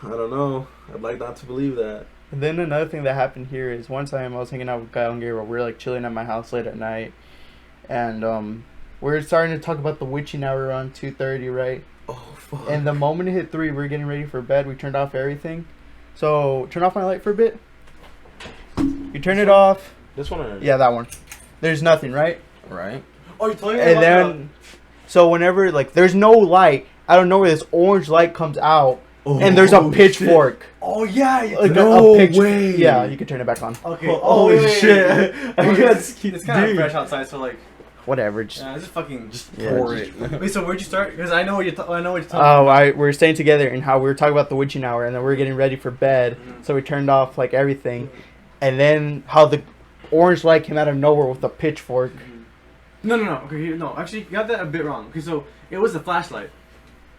I don't know. I'd like not to believe that. And then another thing that happened here is one time I was hanging out with Kyle and Gabriel. We were like chilling at my house late at night, and we were starting to talk about the witching hour around 2:30, right? Oh fuck! And the moment it hit 3, we were getting ready for bed. We turned off everything. So turn off my light for a bit. You turn it off. This one? Or... Yeah, that one. There's nothing, right? Right. Oh, you're telling me And about then, so whenever like there's no light, I don't know where this orange light comes out. And there's a pitchfork. Shit. Oh yeah, Like no way. Yeah, you can turn it back on. Okay. Oh, wait, shit. It's kind of fresh outside, so like. Whatever. Just Pour it. Wait, so where'd you start? Because I know what you're talking about. Oh, we're staying together and how we were talking about the witching hour, and then we were getting ready for bed, so we turned off like everything, and then how the orange light came out of nowhere with a pitchfork. No. Okay, no. Actually, you got that a bit wrong. Okay, so it was the flashlight.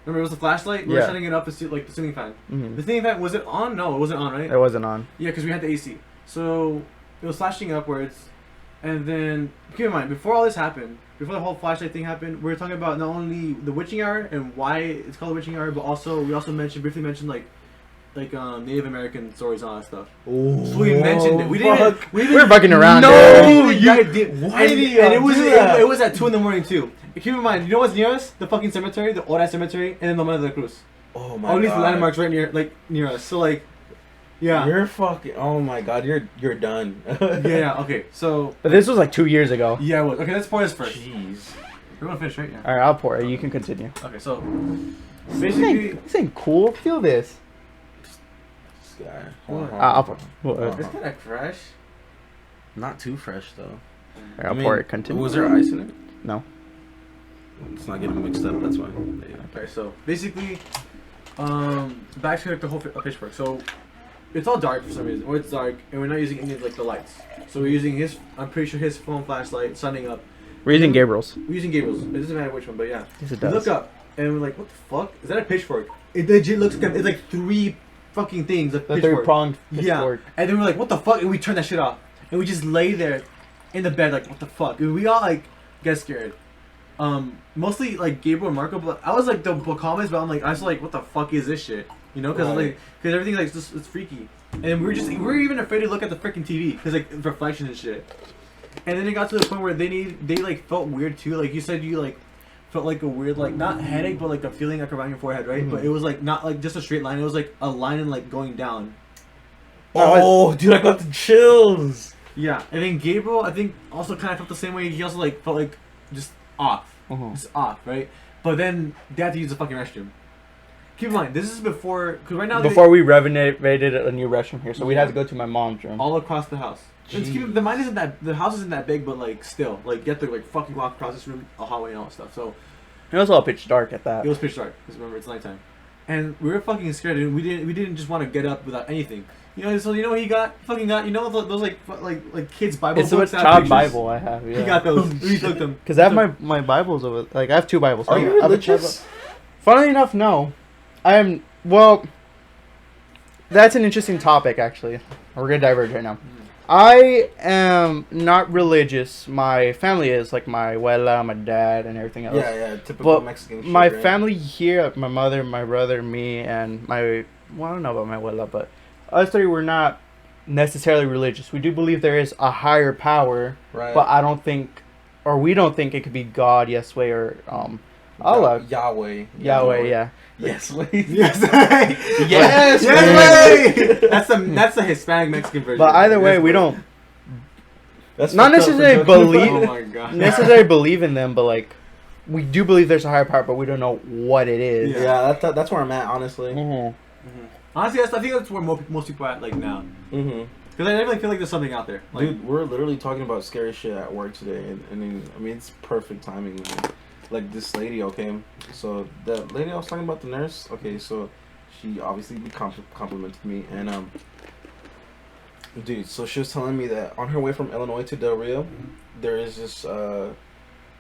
Remember, it was the flashlight. We were setting it up as like the ceiling fan. Mm-hmm. The ceiling fan, was it on? No, it wasn't on, right? It wasn't on. Yeah, because we had the AC. So it was flashing upwards, and then keep in mind, before all this happened, before the whole flashlight thing happened, we were talking about not only the witching hour and why it's called the witching hour, but also we also briefly mentioned like Native American stories and all that stuff. Oh, so we mentioned it. We didn't. We were fucking around. No, why do you? And it was at 2 a.m. too. Keep in mind, you know what's near us? The fucking cemetery, the old ass cemetery, and then the Monte de la Cruz. Oh my god. All these landmarks right near us. So like, yeah. You're fucking. Oh my god, you're done. Yeah. Okay. So. But this was like 2 years ago. Yeah. It was. Okay. Let's pour this first. Jeez. We're gonna finish right now. All right, I'll pour it. You can continue. Okay. So. Basically, this ain't cool. Feel this. This guy. I'll pour. It's kind of fresh. Not too fresh though. All right, I'll pour it. Continue. Was there ice in it? No. It's not getting mixed up. That's why. Okay. So basically, back to like the whole pitchfork. So. It's all dark for some reason, or it's dark, and we're not using any of like the lights. So we're using his. I'm pretty sure his phone flashlight, sunning up. We're using Gabriel's. We're using Gabriel's. It doesn't matter which one, but yeah. Yes, it We does. look up, and we're like, "What the fuck? Is that a pitchfork?" It legit looks like it's like 3 fucking things. A The pitchfork. 3-pronged pitchfork. Yeah. And then we're like, "What the fuck?" And we turn that shit off, and we just lay there, in the bed, like, "What the fuck?" And we all like get scared. Mostly like Gabriel and Marco, but I was like the calmest, but I was like, "What the fuck is this shit?" You know, because everything like just it's freaky. And we were even afraid to look at the freaking TV because like reflections and shit. And then it got to the point where they like felt weird too. Like you said, you like felt like a weird like not headache, but like a feeling like around your forehead, right? Mm-hmm. But it was like not like just a straight line. It was like a line and like going down. Oh, dude, I got the chills. Yeah, and then Gabriel, I think also kind of felt the same way. He also like felt like just off, just off, right? But then they had to use the fucking restroom. Keep in mind, this is before, because right now we renovated a new restroom here, so we'd have to go to my mom's room. all across the house. The house isn't that big, but like still, like you have to like fucking walk across this room, a hallway, and all that stuff. So It was all pitch dark at that. it was pitch dark because remember it's nighttime, and we were fucking scared. And we didn't just want to get up without anything. You know, so you know what he got? Fucking got, you know those like kids Bible It's a books. child Bible I have. Yeah. He got those. We took them. Because I have my Bibles over. Like I have 2 Bibles. Are I you have a religious? Funnily enough, no. I am. Well, that's an interesting topic. Actually, we're gonna diverge right now. I am not religious. My family is, like my abuela, my dad, and everything else. Yeah, typical But Mexican shit, my right? family here, my mother, my brother, me, and my, well, I don't know about my abuela, but us 3 were not necessarily religious. We do believe there is a higher power, Right. but I don't think, or we don't think it could be God, Yahweh, or Allah. Yahweh. Yahweh, yeah. Yes, wait. Yes. Yes, Yes, way. That's the Hispanic Mexican version. But either way, Yes, we way. don't That's not fucked up for necessarily joking believe- about. Oh my god. necessarily believe in them, but like we do believe there's a higher power, but we don't know what it is. Yeah, that's where I'm at, honestly. Mhm. Honestly, I think that's where most people are at like now. Mm-hmm. Because I definitely feel like there's something out there. Like, Dude, we're literally talking about scary shit at work today, and I mean, it's perfect timing, man. Like this lady, okay. So the lady I was talking about, the nurse, okay. So she obviously complimented me, and dude. So she was telling me that on her way from Illinois to Del Rio, there is this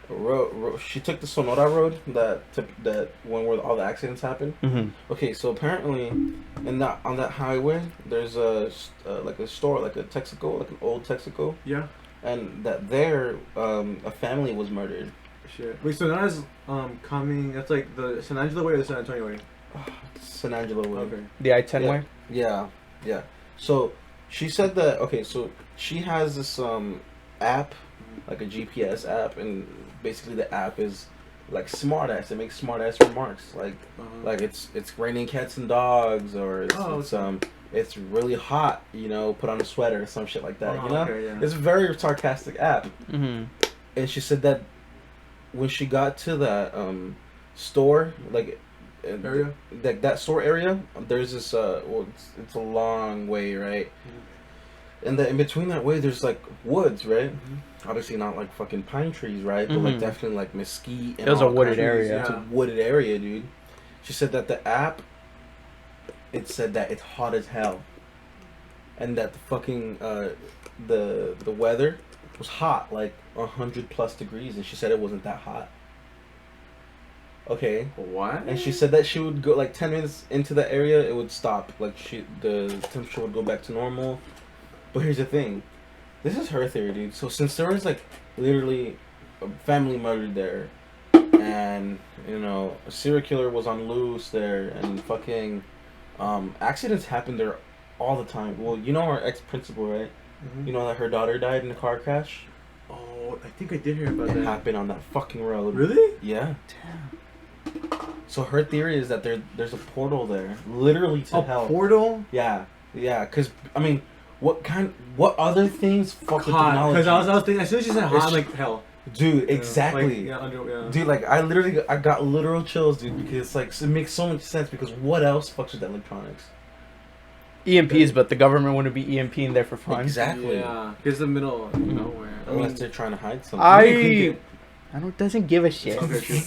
road. She took the Sonora road that one where all the accidents happened. Mhm. Okay, so apparently, on that highway, there's like a store, like a Texaco, like an old Texaco. yeah. and that there a family was murdered. Shit. Wait, so now is coming. That's like the San Angelo way or the San Antonio way? San Angelo way. Okay. The I-10 way. Yeah. So she said that. Okay, so she has this app, like a GPS app, and basically the app is like smartass. It makes smartass remarks, like it's raining cats and dogs, or it's really hot. You know, put on a sweater or some shit like that. You know, okay, yeah. it's a very sarcastic app. Mm-hmm. And she said that when she got to that store, like area, that store area, there's this it's a long way, right? Mm-hmm. And in between that way, there's like woods, right? Mm-hmm. Obviously not like fucking pine trees, right? But like definitely like mesquite. And it was a wooded area. Yeah. It's a wooded area, dude. She said that the app, it said that it's hot as hell, and that the fucking the weather was hot, like 100+ degrees, and she said it wasn't that hot. Okay. What? And she said that she would go like 10 minutes into the area, it would stop. Like the temperature would go back to normal. But here's the thing. This is her theory, dude. So since there was like literally a family murdered there, and you know a serial killer was on loose there, and fucking accidents happen there all the time. Well, you know our ex-principal, right? Mm-hmm. You know that her daughter died in a car crash? Oh, I think I did hear about that. It happened on that fucking road. Really? Yeah. Damn. So her theory is that there's a portal there, literally to hell. A portal? Yeah, because I mean, what other things fuck with technology? Because I was thinking, as soon as you said hot, I'm like, hell. Dude, exactly. Like, Dude, like I got literal chills, dude, because like it makes so much sense. Because what else fucks with electronics? EMPs, but the government wouldn't be EMPing there for fun. Exactly. Yeah, it's the middle of nowhere. Unless they're trying to hide something. I doesn't give a shit. Okay, true.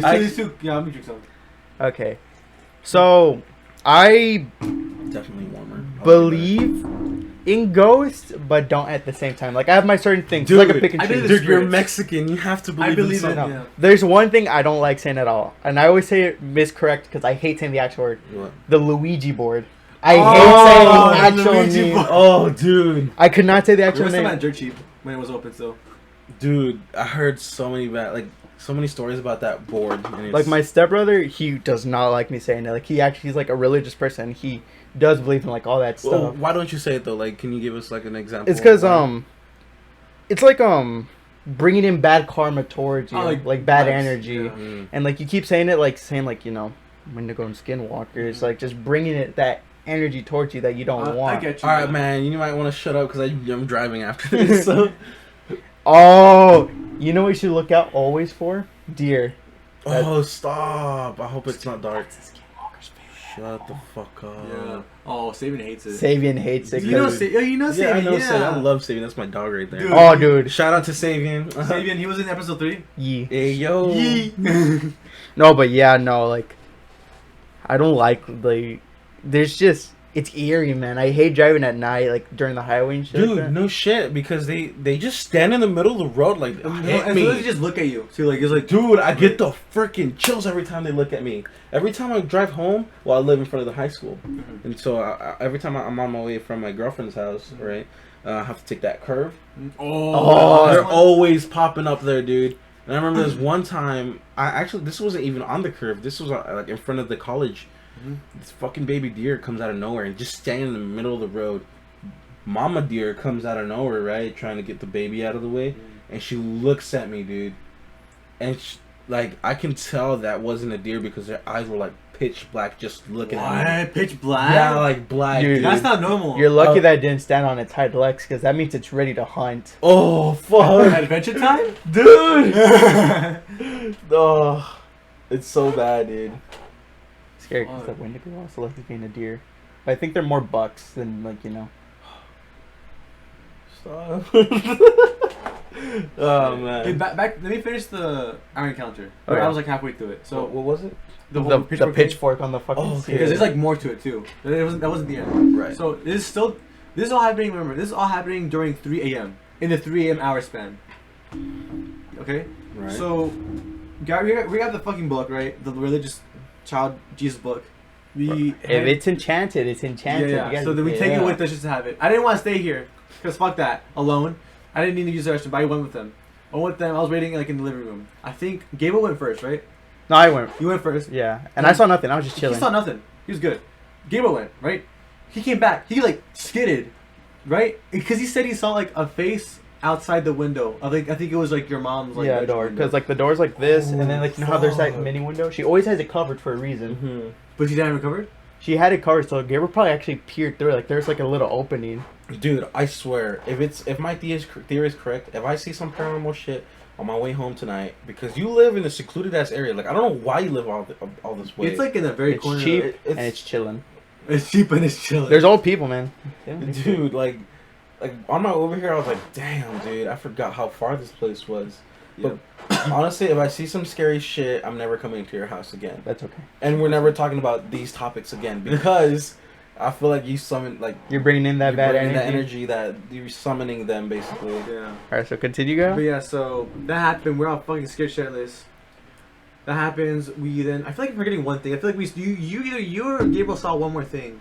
There's two. Yeah, let me drink some. Okay, so I definitely warmer. Believe in ghosts, but don't at the same time. Like I have my certain things. Dude, it's like a pick and choose. Dude, you're Mexican. You have to believe. I believe in it. something. Yeah. There's one thing I don't like saying at all, and I always say it miscorrect because I hate saying the actual word. What? The Luigi board. I hate saying the actual name. Oh, dude. I could not say the actual name. It was dirt cheap when it was open still. Dude, I heard so many stories about that board. And like my stepbrother, he does not like me saying it. Like he's like a religious person. He does believe in like all that stuff. Well, why don't you say it though? Like, can you give us like an example? It's because it's like bringing in bad karma towards you, like bad energy, and like you keep saying it, like saying like, you know, Windigo and Skinwalkers, like just bringing it that energy towards you that you don't want. I get you. All right, man. You might want to shut up because I'm driving after this. So. Oh, you know what you should look out always for? Deer. Oh, stop! I hope it's not dark. Shut the fuck up. Yeah. Oh, Sabian hates it. Sabian hates it. You know Sabian. Yeah, I know Sabian. I love Sabian. That's my dog right there. Dude. Oh, dude. Shout out to Sabian. Sabian, he was in episode 3. Yee. Hey, yo. Yee. No, but yeah, no, like, I don't like, there's just, it's eerie, man. I hate driving at night, like, during the highway and shit. Dude, no shit, because they just stand in the middle of the road, like, hit me. They just look at you. So, like, it's like, dude, I get the freaking chills every time they look at me. Every time I drive home, well, I live in front of the high school. Mm-hmm. And so, every time I'm on my way from my girlfriend's house, mm-hmm. right, I have to take that curve. Oh, they're always popping up there, dude. And I remember this one time, this wasn't even on the curve. This was, like, in front of the college. Mm-hmm. This fucking baby deer comes out of nowhere and just standing in the middle of the road. Mama deer comes out of nowhere, right, trying to get the baby out of the way, and she looks at me, dude, and like I can tell that wasn't a deer because her eyes were like pitch black, just looking at me. Pitch black? Yeah, like black. Dude, that's not normal. You're lucky that it didn't stand on its hind legs because that means it's ready to hunt. Oh fuck! Adventure time, dude. Oh, it's so bad, dude. Scary because the Windigo also loves being a deer. But I think they're more bucks than, like, you know. Stop. Oh man. Hey, back. Let me finish the iron encounter. Okay. I was like halfway through it. So what was it? The pitchfork on the fucking. Because there's like more to it too. That wasn't the end. Right. So this is all happening. Remember, this is all happening during 3 a.m. in the 3 a.m. hour span. Okay. Right. So, we got the fucking book, right? The religious child Jesus book. If it's enchanted, it's enchanted. Yeah. So then we take it with us just to have it. I didn't want to stay here because fuck that alone. I didn't need to use the restroom, but I went with them. I went with them. I was waiting like in the living room. I think Gable went first, right? No, I went. You went first. Yeah, and I saw nothing. I was just chilling. He saw nothing. He was good. Gable went, right? He came back. He like skidded, right? Because he said he saw like a face outside the window. I think it was like your mom's like door. Because like the door's like this, and then like you know how there's that mini window. She always has it covered for a reason. Mm-hmm. But she didn't have it covered. She had it covered, so Gabriel probably actually peered through. Like there's like a little opening. Dude, I swear, if my theory is correct, if I see some paranormal shit on my way home tonight, because you live in a secluded ass area, like I don't know why you live all this way. It's like in the very corner. It's cheap and it's chilling. It's cheap and it's chilling. There's old people, man. Dude, like on my over here, I was like, damn, dude, I forgot how far this place was. But honestly, if I see some scary shit, I'm never coming to your house again. That's okay. And we're never talking about these topics again because I feel like you summon like you're bringing in that bad energy. That energy that you're summoning them basically. Yeah. All right, so continue, go. But yeah, so that happened. We're all fucking scared shitless. That happens. We then I feel like I'm forgetting one thing. I feel like either you or Gabriel saw one more thing.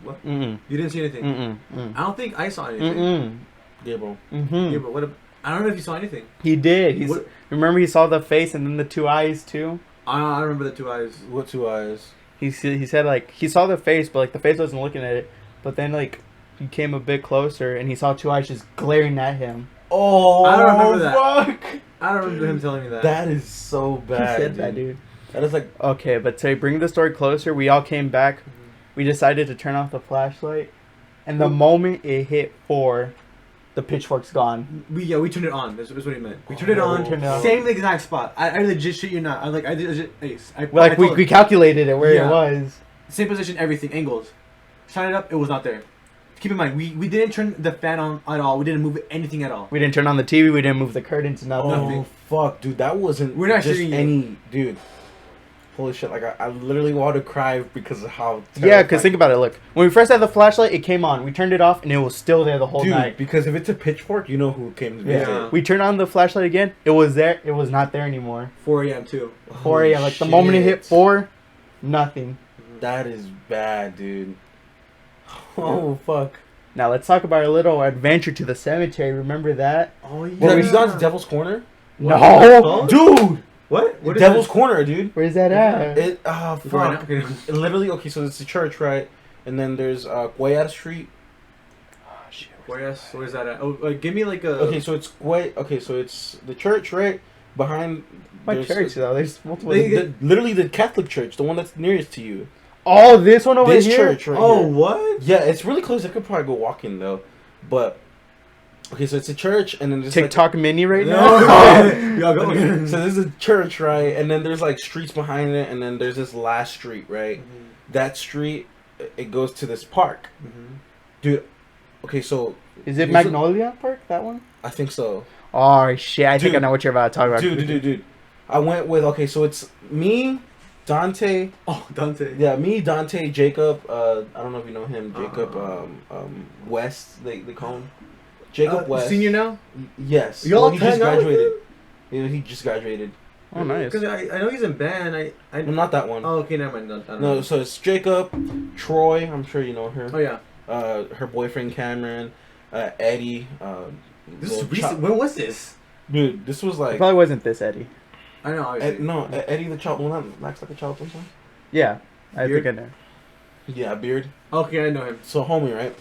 What? Mm-mm. You didn't see anything. Mm-mm. I don't think I saw anything. Mm-mm. Gabriel. Mm-hmm. Gabriel, what? I don't know if you saw anything. He did. Remember he saw the face and then the two eyes too. I don't remember the two eyes. What two eyes? He said like he saw the face, but like the face wasn't looking at it. But then like he came a bit closer and he saw two eyes just glaring at him. Oh, I don't remember that. Fuck. I don't remember him telling me that. That is so bad. He said that, dude. That is like okay, but to bring the story closer, we all came back. We decided to turn off the flashlight, and the moment it hit 4, the pitchfork's gone. We turned it on. That's what he meant. We turned it on. Same exact spot. I legit shit you not. We calculated it where it was. Same position, everything, angles. Shine it up. It was not there. Keep in mind, we didn't turn the fan on at all. We didn't move anything at all. We didn't turn on the TV. We didn't move the curtains. Nothing. Oh fuck, dude, that wasn't. We're not just shitting any dude. Holy shit! Like I literally wanted to cry because of how. Yeah, because think about it. Look, when we first had the flashlight, it came on. We turned it off, and it was still there the whole night. Because if it's a pitchfork, you know who came to visit. Yeah. We turned on the flashlight again. It was there. It was not there anymore. 4 a.m. too. 4 a.m. Like the moment it hit 4, nothing. That is bad, dude. Oh fuck. Now let's talk about our little adventure to the cemetery. Remember that? Oh yeah. Have you gone to Devil's Corner? No, dude. What? What is Devil's that? Corner, dude. Where's that at? Fuck. Literally, okay, so it's a church, right? And then there's Guayata Street. Oh shit. Where's that at? Oh, give me like a. Okay, so it's the church, right? Behind. My church though. There's multiple. Literally the Catholic church, the one that's nearest to you. Oh, this one over this here. Church right oh, here. what? Yeah, it's really close. I could probably go walking though, but. Okay, so it's a church, and then there's TikTok mini right now. Okay, so this is a church, right? And then there's like streets behind it, and then there's this last street, right? Mm-hmm. That street, it goes to this park, dude. Okay, so is it Magnolia Park? That one? I think so. Oh shit! I think I know what you're about to talk about. Dude. I went with so it's me, Dante. Oh, Dante. Yeah, me, Dante, Jacob. I don't know if you know him, Jacob. West. They call him. Jacob West. Senior now? Yes. You all he just graduated. He just graduated. Oh, nice. Because I know he's in band. Well, not that one. Oh, okay, never mind. No, so it's Jacob, Troy. I'm sure you know her. Oh yeah. Her boyfriend Cameron, Eddie. This is recent. When was this? Dude, this was like. It probably wasn't this Eddie. I know. Eddie the child. Well, that acts like a child sometimes. Yeah, I Beard? think I know. Yeah, Beard. Okay, I know him. So homie, right?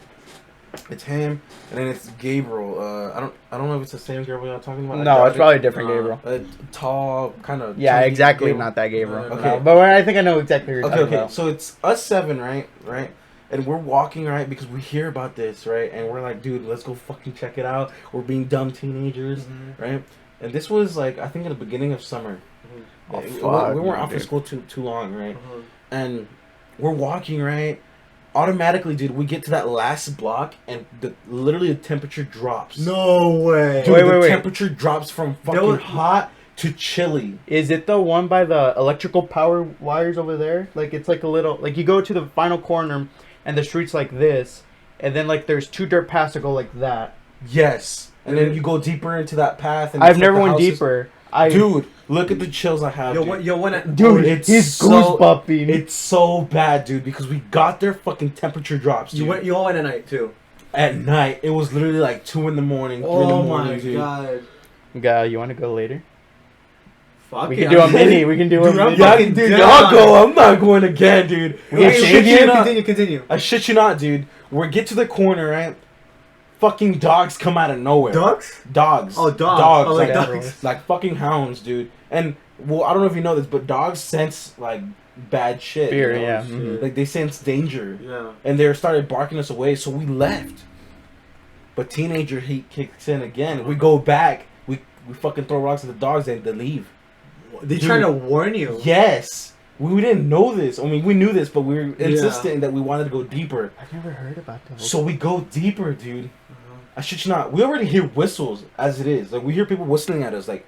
It's him, and then it's Gabriel. I don't know if it's the same Gabriel I'm talking about. No, it's probably a different Gabriel. Tall, kind of. Yeah, exactly. Gabriel. Not that Gabriel. Okay, no, but I think I know exactly what you're talking about. So it's us 7, right? And we're walking, right? Because we hear about this, right? And we're like, dude, let's go fucking check it out. We're being dumb teenagers, right? And this was like, I think in the beginning of summer. Oh, fuck, we weren't off of school too long, right? And we're walking, right? Automatically, dude, we get to that last block, and literally the temperature drops. No way. Dude, the temperature drops from fucking hot to chilly. Is it the one by the electrical power wires over there? Like, it's like a little... Like, you go to the final corner, and the street's like this, and then, like, there's 2 dirt paths that go like that. Yes. And then you go deeper into that path. And I've never went deeper. Dude, look at the chills I have. Dude, he's goosebumping. It's so bad, dude, because we got there, fucking temperature drops. Dude. You all went at night too. At night, it was literally like 2 in the morning, 3 in the morning. Oh my god. Guy, you want to go later? Fuck We it, can do a I'm mini. We can do a Dude, I'm mini. fucking Yeah, dude, down. y'all go. I'm not going again, dude. We I can shit change you it? not. Continue. I shit you not, dude. We get to the corner, right? Fucking dogs come out of nowhere. Ducks? Dogs. Oh, dogs. Dogs. Oh, like like, dogs. like fucking hounds, dude. And, well, I don't know if you know this, but dogs sense, like, bad shit. Fear, you know? yeah. Shit. Like, they sense danger. Yeah. And they started barking us away, so we left. But teenager heat kicks in again. We go back. We fucking throw rocks at the dogs and they leave. They Dude. trying to warn you. Yes. We didn't know this. I mean, we knew this, but we were insistent that we wanted to go deeper. I've never heard about those. So we go deeper, dude. I shit you not. We already hear whistles as it is. Like, we hear people whistling at us. Like,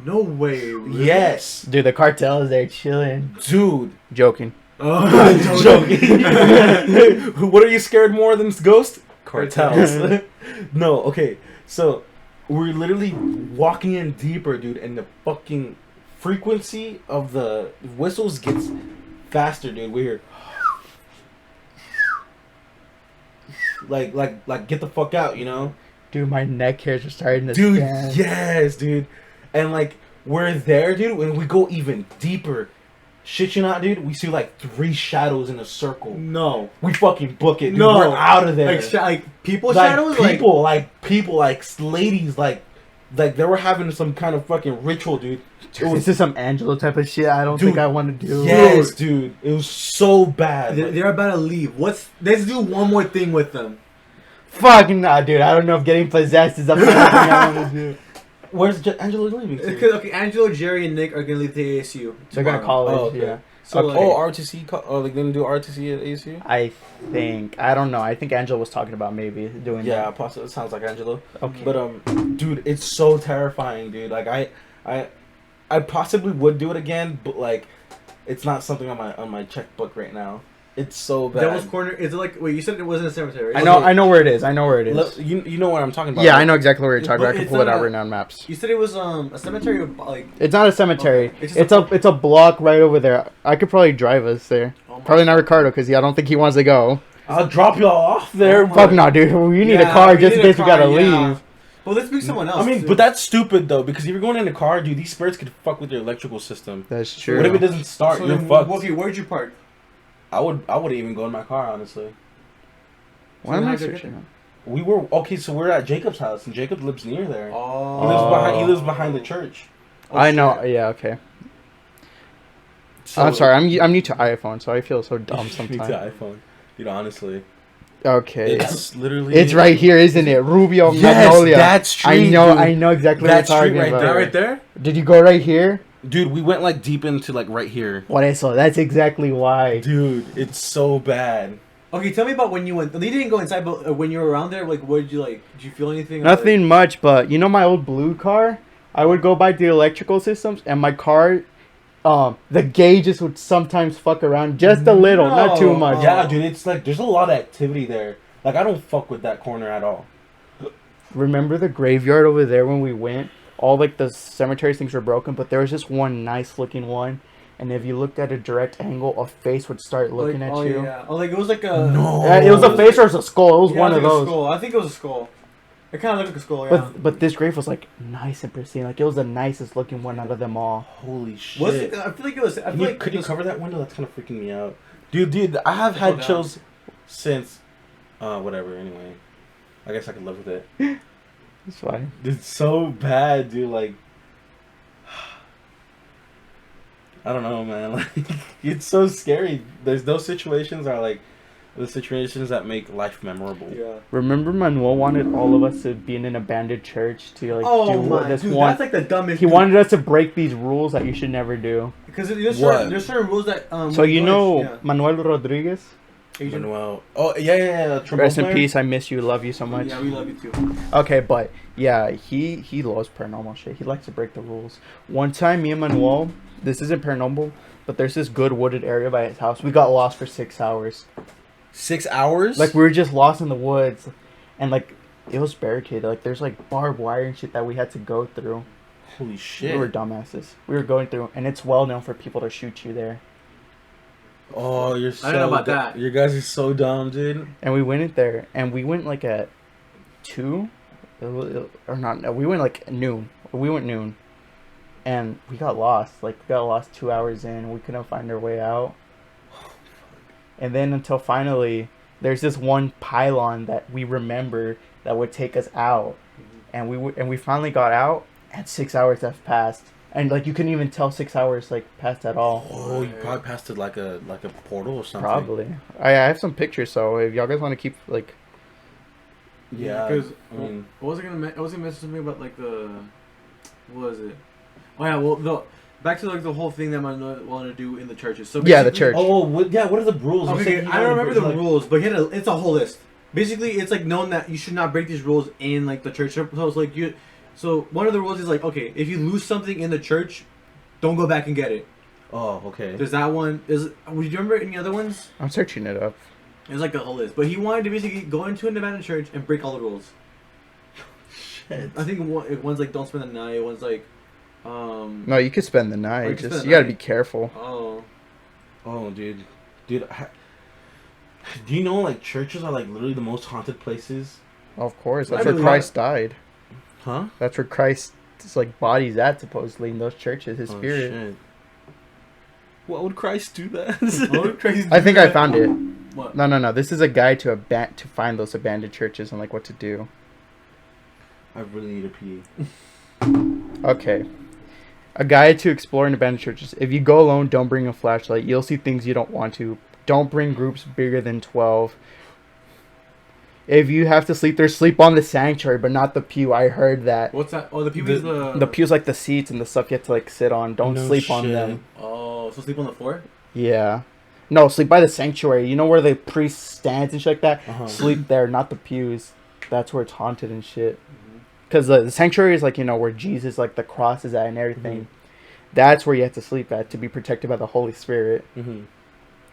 No way. Really? yes. Dude, the cartel is there chilling. Dude. Joking. Oh, Joking. What are you scared more than ghosts? Cartels. No, okay. So, we're literally walking in deeper, dude, and the fucking frequency of the whistles gets faster, dude. We hear like get the fuck out, you know? Dude, my neck hairs are starting to Dude, stand. yes, dude. And like we're there, dude, when we go even deeper. Shit you not, dude, we see like 3 shadows in a circle. No. We fucking book it, dude. No. We're out of there. Like people Like shadows? people, like ladies, like they were having some kind of fucking ritual, dude. Dude, this is some Angelo type of shit I don't think I want to do. Yes, dude. It was so bad. They're about to leave. Let's do one more thing with them. Fucking nah, dude. I don't know if getting possessed is up to anything I want to do. Where's Angelo leaving to? Because Angelo, Jerry, and Nick are gonna leave the ASU. They're going to college, Oh, okay. yeah. So Okay. RTC. Like they gonna do RTC at ASU? I think. I don't know. I think Angelo was talking about maybe doing Yeah, that. possibly. It sounds like Angelo. Okay. But dude, it's so terrifying, dude. Like I possibly would do it again, but like, it's not something on my checkbook right now. It's so bad. Devil's Corner. Is it like? Wait, you said it wasn't a cemetery. I know where it is. I know where it is. You know what I'm talking about? Yeah, right? I know exactly where you're talking about. I can It's pull it not out a- right now on maps. You said it was a cemetery. Like It's not a cemetery. Okay. It's a block right over there. I could probably drive us there. Oh my Probably not Ricardo because I don't think he wants to go. I'll drop y'all off there. Oh my- Fuck no, dude. You need a Yeah, car we just in need a case we car, gotta yeah. leave. Well, let's pick someone else. I mean, too. but that's stupid though, because if you're going in a car, dude, these spirits could fuck with your electrical system. That's true. What if it doesn't start? So You're then, fucked. Wolfie, where'd you park? I wouldn't even go in my car, honestly. Why am I how'd you get searching? there? We were okay, so we're at Jacob's house, and Jacob lives near there. Oh. He lives behind the church. I know. Yeah. Okay. So, I'm sorry. I'm new to iPhone, so I feel so dumb Me sometimes. too, iPhone. Dude, honestly, Okay. it's literally. It's right here, isn't it? Rubio Yes, Magnolia. that street, I dude. know exactly That what you're talking street right about. That right there? Did you go right here? Dude, we went like deep into like right here. What I saw. That's exactly why. Dude, it's so bad. Okay, tell me about when you went. You didn't go inside, but when you were around there, like, what did you like? Did you feel anything? Nothing much, but you know my old blue car? I would go by the electrical systems, and my car, the gauges would sometimes fuck around just a little, not too much. Oh. Yeah, dude, it's like there's a lot of activity there. Like I don't fuck with that corner at all. Remember the graveyard over there when we went? All like the cemetery things were broken, but there was just one nice looking one. And if you looked at a direct angle, a face would start looking at you. Yeah. Oh, like it was like a. No. It was a face or it was a skull. It was Yeah, one it of was like a those. skull. I think it was a skull. It kind of looked like a skull. Yeah. But this grave was like nice and pristine. Like it was the nicest looking one out of them all. Holy shit. Was it? I feel like it was. I feel like Could you it was- cover that window? That's kind of freaking me out. Dude, I have Hold had down. chills since, whatever, anyway. I guess I could live with it. That's fine. It's so bad, dude, like, I don't know, man, like, it's so scary. There's those situations are, like, the situations that make life memorable. Yeah. Remember Manuel wanted all of us to be in an abandoned church to like Oh do my, this dude, one. that's like the dumbest. He wanted us to break these rules that you should never do. because there's What? certain rules that. So you know yeah. Manuel Rodriguez? Asian. Manuel. Oh, yeah. trombone Rest in player? peace. I miss you. Love you so much. Yeah, we love you too. Okay, but yeah, he loves paranormal shit. He likes to break the rules. One time, me and Manuel, this isn't paranormal, but there's this good wooded area by his house. We got lost for 6 hours. 6 hours? Like we were just lost in the woods, and like it was barricaded. Like there's like barbed wire and shit that we had to go through. Holy shit. We were dumbasses. We were going through, and it's well known for people to shoot you there. Oh, you're so. I don't know about that. You guys are so dumb, dude. And we went in there, and we went like at 2, or not. No, we went like noon. We went noon, and we got lost. Like, we got lost 2 hours in. We couldn't find our way out. And then until finally, there's this one pylon that we remember that would take us out, and we finally got out, and 6 hours have passed, and like you couldn't even tell 6 hours like passed at all. Oh, you probably passed it like a portal or something. Probably. I have some pictures, so if y'all guys want to keep like. Yeah, because I mean, I was gonna mention something about like the, what was it? Oh yeah, well back to like the whole thing that I want to do in the churches. So Yeah, the church. oh, what are the rules? Okay, I don't remember the rules, but it's a whole list. Basically, it's like known that you should not break these rules in like the church. So it's like so one of the rules is like, okay, if you lose something in the church, don't go back and get it. Oh, okay. There's that one. Do you remember any other ones? I'm searching it up. It's like a whole list. But he wanted to basically go into an abandoned church and break all the rules. Shit. I think one's like don't spend the night. One's like, No, you could spend the night. you Just you gotta be careful. Oh, dude. Do you know like churches are like literally the most haunted places? Of course, that's I where believe Christ died. Huh? That's where Christ's like body's at, supposedly, in those churches. His spirit. Shit. What would Christ do that? What would Christ I do think that? I found it. What? No. This is a guide to find those abandoned churches and like what to do. I really need a pee. Okay. A guide to exploring abandoned churches. If you go alone, don't bring a flashlight. You'll see things you don't want to. Don't bring groups bigger than 12. If you have to sleep there, sleep on the sanctuary, but not the pew. I heard that. What's that? Oh, the pew is The pew's like the seats and the stuff you have to like sit on. Don't sleep on them. Oh, so sleep on the floor? Yeah. No, sleep by the sanctuary. You know where the priest stands and shit like that? Uh-huh. Sleep there, not the pews. That's where it's haunted and shit. Because the sanctuary is like, where Jesus, like the cross is at and everything. Mm-hmm. That's where you have to sleep at to be protected by the Holy Spirit. Mm-hmm.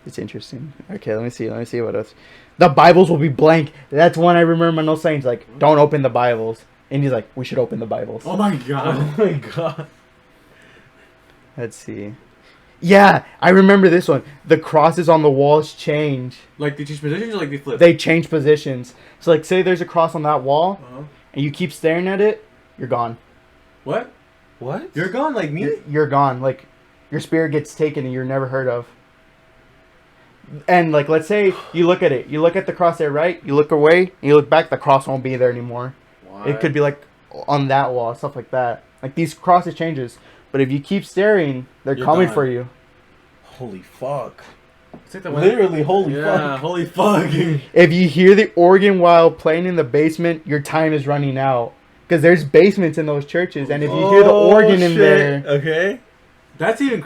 It's interesting. Okay, let me see what else. The Bibles will be blank. That's one I remember my notes saying. He's like, don't open the Bibles. And he's like, we should open the Bibles. Oh my god. Oh my god. Let's see. Yeah, I remember this one. The crosses on the walls change. Like they change positions or like they flip? They change positions. So like say there's a cross on that wall and you keep staring at it, you're gone. What? What? You're gone like me? You're gone. Like your spirit gets taken and you're never heard of. And like let's say you look at it. You look at the cross there, right? You look away, and you look back, the cross won't be there anymore. What? It could be like on that wall, stuff like that. Like these crosses changes. But if you keep staring, they're coming for you. Holy fuck. It's like the Literally, holy fuck. Yeah, holy fuck. If you hear the organ while playing in the basement, your time is running out. Because there's basements in those churches. And if you hear the organ in there... Okay. That's even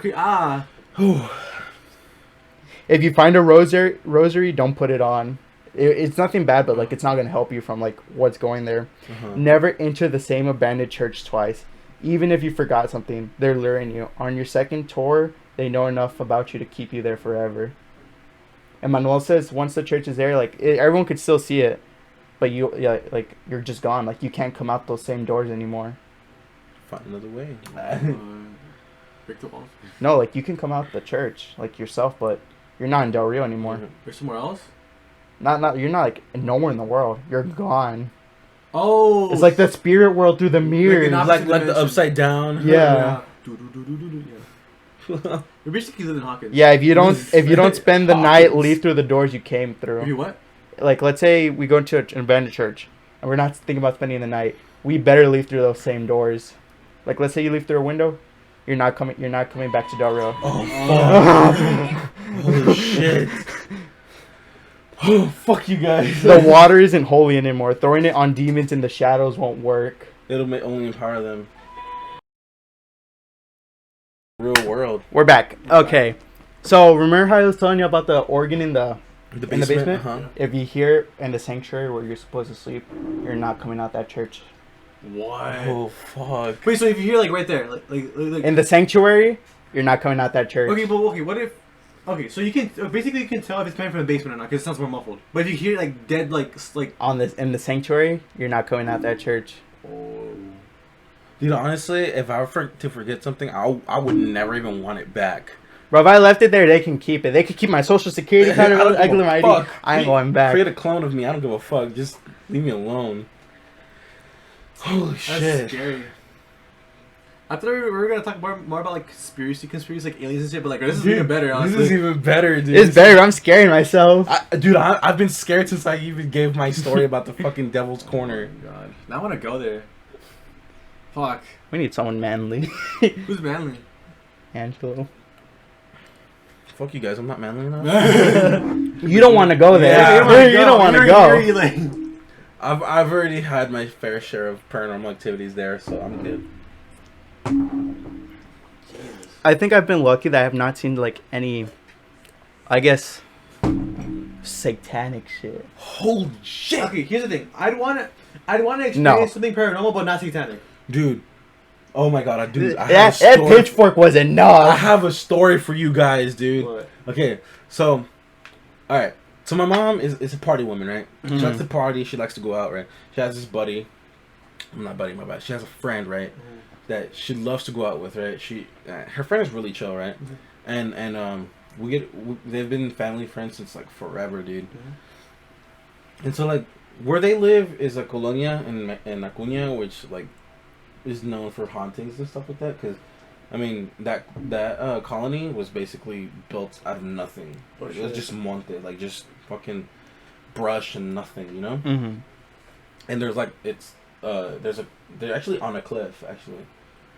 If you find a rosary, don't put it on. It's nothing bad, but like it's not going to help you from like what's going there. Uh-huh. Never enter the same abandoned church twice. Even if you forgot something, they're luring you. On your second tour, they know enough about you to keep you there forever. And Manuel says once the church is there, like everyone could still see it, but you're just gone. Like you can't come out those same doors anymore. Find another way. No, like you can come out the church like yourself, but you're not in Del Rio anymore. You're somewhere else? Not you're not like nowhere in the world. You're gone. Oh, it's like the spirit world through the mirrors. Like the upside down. Yeah. You're basically living in Hawkins. Yeah, if you don't spend the night, leave through the doors you came through. You what? Like let's say we go into an abandoned church and we're not thinking about spending the night. We better leave through those same doors. Like let's say you leave through a window, you're not coming back to Del Rio. Oh fuck. Holy shit. Oh, fuck you guys. The water isn't holy anymore. Throwing it on demons in the shadows won't work. It'll only empower them. Real world. We're back. Okay. So remember how I was telling you about the organ in the basement? Uh-huh. If you hear it in the sanctuary where you're supposed to sleep, you're not coming out that church. What? Oh fuck. Wait, so if you hear like right there, like in the sanctuary, you're not coming out that church. Okay, but what if? Okay, so you can basically you can tell if it's coming from the basement or not because it sounds more muffled. But if you hear like dead like in the sanctuary, you're not coming out that church. Oh. Dude, honestly, if I were to forget something, I would never even want it back. Bro, if I left it there, they can keep it. They can keep my social security card. I can leave my ID. I ain't going back. Create a clone of me. I don't give a fuck. Just leave me alone. Holy shit. That's scary. I thought we were gonna talk more about like conspiracy, like aliens and shit, but like this is even better. Honestly, this is even better, dude. It's better. I'm scaring myself, dude. I've been scared since I even gave my story about the fucking Devil's Corner. Oh my God, now I want to go there. Fuck. We need someone manly. Who's manly? Angelo. Fuck you guys. I'm not manly enough. You don't want to go there. Yeah, you don't want to go. I've already had my fair share of paranormal activities there, so I'm good. I think I've been lucky that I have not seen like any, I guess, satanic shit. Holy shit! Okay, here's the thing. I'd want to experience something paranormal, but not satanic. Dude, oh my God, that pitchfork was enough. I have a story for you guys, dude. What? Okay, so, all right. So my mom is a party woman, right? Mm-hmm. She likes to party. She likes to go out, right? She has this buddy. I'm not buddy, my bad. She has a friend, right? Mm-hmm. That she loves to go out with, right? Her friend is really chill, right? Mm-hmm. And they've been family friends since like forever, dude. Mm-hmm. And so like where they live is a colonia in Acuña, which like is known for hauntings and stuff like that. Because I mean that colony was basically built out of nothing. It was just monte, like just fucking brush and nothing, you know. Mm-hmm. And there's like they're actually on a cliff actually.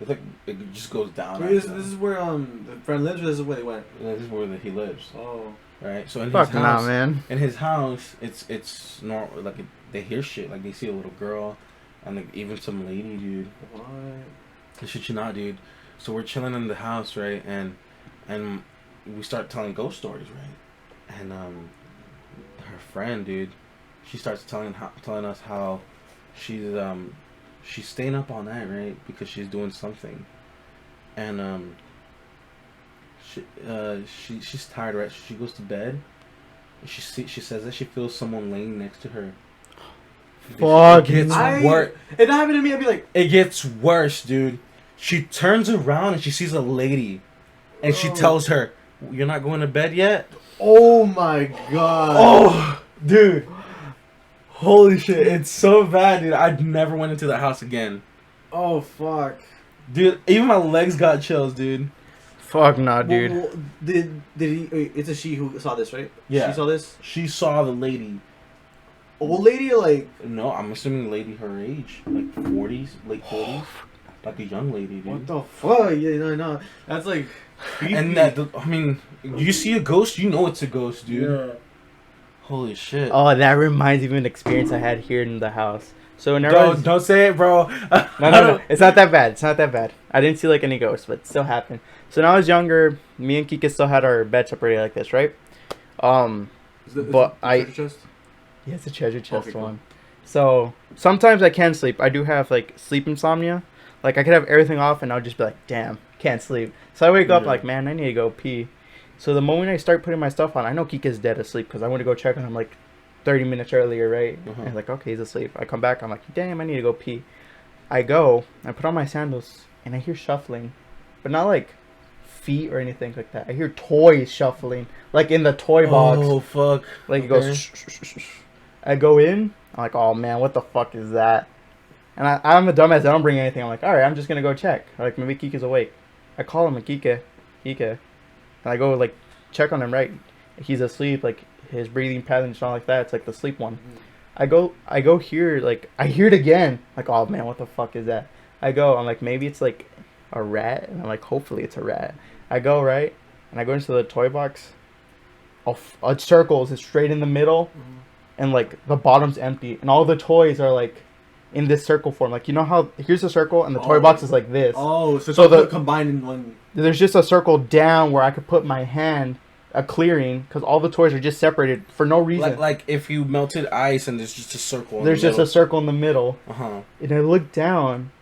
It's like it just goes down. Wait, this is where the friend lives, or this is where they went? Yeah, this is where he lives. Oh, right. So in his his house, man. In his house, it's normal. Like they hear shit. Like they see a little girl, and like even some lady, dude. What? Shit you not, dude. So we're chilling in the house, right? And we start telling ghost stories, right? And her friend, dude, she starts telling us how she's staying up all night, right? Because she's doing something, and she's tired, right? She goes to bed. She says that she feels someone laying next to her. Fuck. It gets worse. If that happened to me, I'd be like, it gets worse, dude. She turns around and she sees a lady, and she tells her, "You're not going to bed yet." Oh my God. Oh, dude. Holy shit, it's so bad, dude. I never went into the house again. Oh, fuck. Dude, even my legs got chills, dude. Fuck nah, dude. Well, did he... Wait, it's a she who saw this, right? Yeah. She saw this? She saw the lady. Old lady or like... No, I'm assuming lady her age. Like 40s, late 40s. Like a young lady, dude. What the fuck? Yeah, no. That's like... creepy. And I mean, you see a ghost, you know it's a ghost, dude. Yeah. Holy shit. Oh, that reminds me of an experience I had here in the house. So don't say it, bro. No. It's not that bad. I didn't see like any ghosts, but it still happened. So when I was younger, me and Kika still had our bed separated like this, right? Is it treasure chest? Yeah, it's a treasure chest okay, one. Cool. So sometimes I can sleep. I do have like sleep insomnia. Like I could have everything off and I'll just be like, damn, can't sleep. So I wake up like, man, I need to go pee. So the moment I start putting my stuff on, I know Kika's dead asleep because I went to go check on him like 30 minutes earlier, right? And I'm like, okay, he's asleep. I come back, I'm like, damn, I need to go pee. I go, I put on my sandals, and I hear shuffling. But not like feet or anything like that. I hear toys shuffling, like in the toy box. Oh, fuck. Like it goes, shh. I go in, I'm like, oh man, what the fuck is that? And I'm a dumbass, I don't bring anything. I'm like, alright, I'm just gonna go check. Like, maybe Kika's awake. I call him, like, Kika. And I go, like, check on him, right? He's asleep, like, his breathing patterns and all like that. It's, like, the sleep one. I go here, like, I hear it again. Like, oh, man, what the fuck is that? I'm like, maybe it's, like, a rat. And I'm like, hopefully it's a rat. I go, right? And I go into the toy box. A circle is straight in the middle. And, like, the bottom's empty. And all the toys are, like, in this circle form. Like, you know how here's a circle and the toy box is like this. Oh, so the combined in one. There's just a circle down where I could put my hand, a clearing, because all the toys are just separated for no reason. Like if you melted ice and there's just a circle. There's just a circle in the middle. And I look down,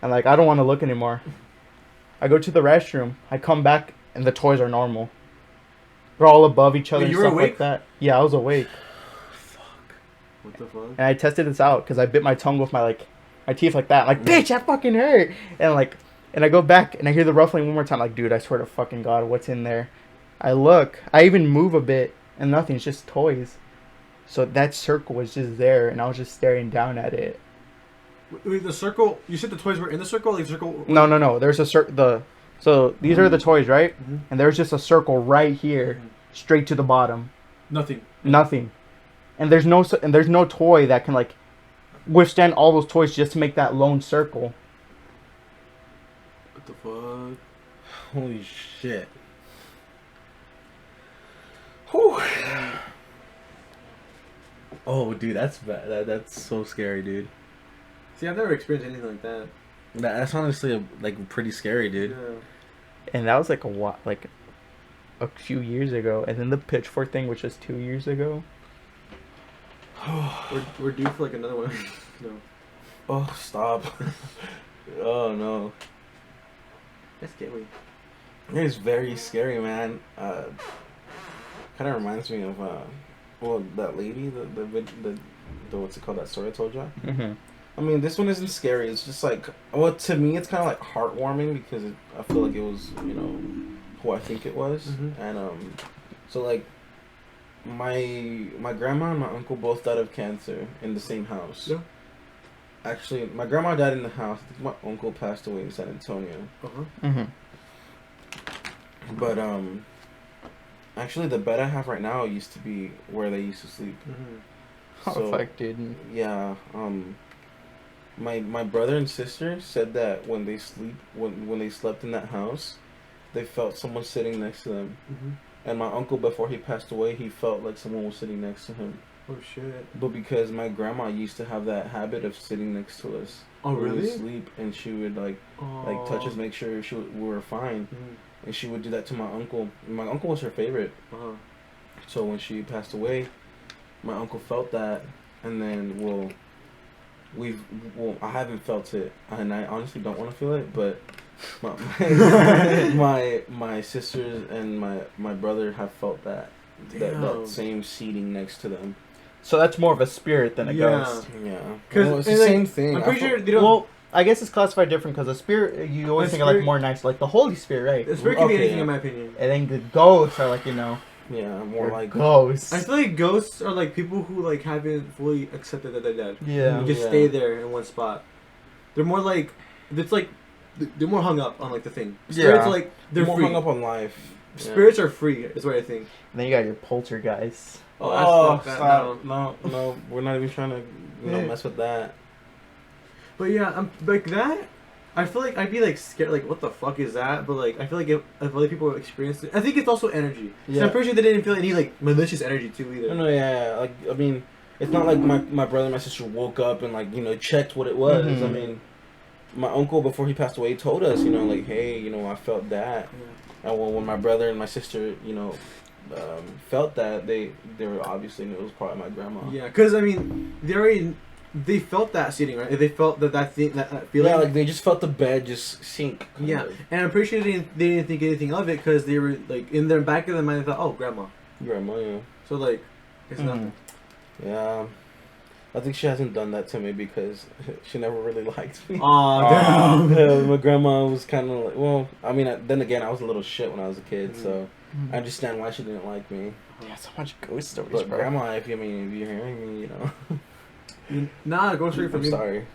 and like I don't want to look anymore. I go to the restroom. I come back and the toys are normal. They're all above each other. Wait, and you were stuff awake? like that. Yeah, I was awake. What the fuck? And I tested this out because I bit my tongue with my teeth like that. I'm like, bitch, that fucking hurt. And like, And I go back and I hear the ruffling one more time. Like, dude, I swear to fucking God, what's in there? I look. I even move a bit and nothing. It's just toys. So that circle was just there and I was just staring down at it. Wait, the circle. You said the toys were in the circle. Like the circle. No. There's a circle. So these are the toys, right? Mm-hmm. And there's just a circle right here, straight to the bottom. Nothing. And there's no toy that can like withstand all those toys just to make that lone circle. What the fuck? Holy shit. Whew. Oh, dude, that's bad. That's so scary, dude. See, I've never experienced anything like that. That's honestly like pretty scary, dude. Yeah. And that was like a few years ago. And then the pitchfork thing, which was 2 years ago. we're due for like another one. No. Oh, stop. Oh no. That's scary. It's very scary, man. Kind of reminds me of that lady, the what's it called, that story I told you. Mm-hmm. I mean, this one isn't scary. It's just like, well, to me, it's kind of like heartwarming because I feel like it was, who I think it was, and so like, my grandma and my uncle both died of cancer in the same house. Yeah. Actually, my grandma died in the house. I think my uncle passed away in San Antonio. But actually, the bed I have right now used to be where they used to sleep. So, fuck, dude. Yeah. My brother and sister said that when they slept in that house, they felt someone sitting next to them. And my uncle, before he passed away, he felt like someone was sitting next to him. Oh shit! But because my grandma used to have that habit of sitting next to us. Oh when really? we sleep, and she would like touch us, make sure we were fine. And she would do that to my uncle. And my uncle was her favorite. So when she passed away, my uncle felt that, and then I haven't felt it, and I honestly don't want to feel it, but my sisters and my brother have felt that same seating next to them. So that's more of a spirit than a ghost. Yeah, because it's the same thing. I'm pretty sure they don't. Well, I guess it's classified different because a spirit, you always think of like more nice, like the Holy Spirit, right? The spirit can be anything, in my opinion. And then the ghosts are like, yeah, more like ghosts. I feel like ghosts are like people who like haven't fully accepted that they're dead. Yeah. You just stay there in one spot. They're more like, it's like, they're more hung up on like the thing. Spirits are like, they're more free. hung up on life. Spirits are free, is what I think. And then you got your poltergeists. Oh, stop. No, we're not even trying to mess with that. But yeah, I'm like that. I feel like I'd be like scared, like what the fuck is that? But like I feel like if other people experience it, I think it's also energy. Yeah. So I'm pretty sure they didn't feel any like malicious energy too either. No, yeah. Like I mean, it's not like my brother and my sister woke up and like checked what it was. I mean, my uncle before he passed away told us, like, hey, I felt that. And when my brother and my sister, felt that, they were obviously knew it was probably my grandma. Yeah, because I mean, they felt that seating, right? They felt that thing, that feeling. Yeah, like they just felt the bed just sink. Yeah, and I'm pretty sure they didn't think anything of it because they were like in their back of their mind. They thought, oh, grandma. Grandma, yeah. So like, it's nothing. Yeah. I think she hasn't done that to me because she never really liked me. Aw, damn. My grandma was kind of like, well, I mean, then again, I was a little shit when I was a kid, so I understand why she didn't like me. Yeah, so much ghost stories, but bro. grandma, if you're hearing me, Nah, ghost story for me. I'm sorry.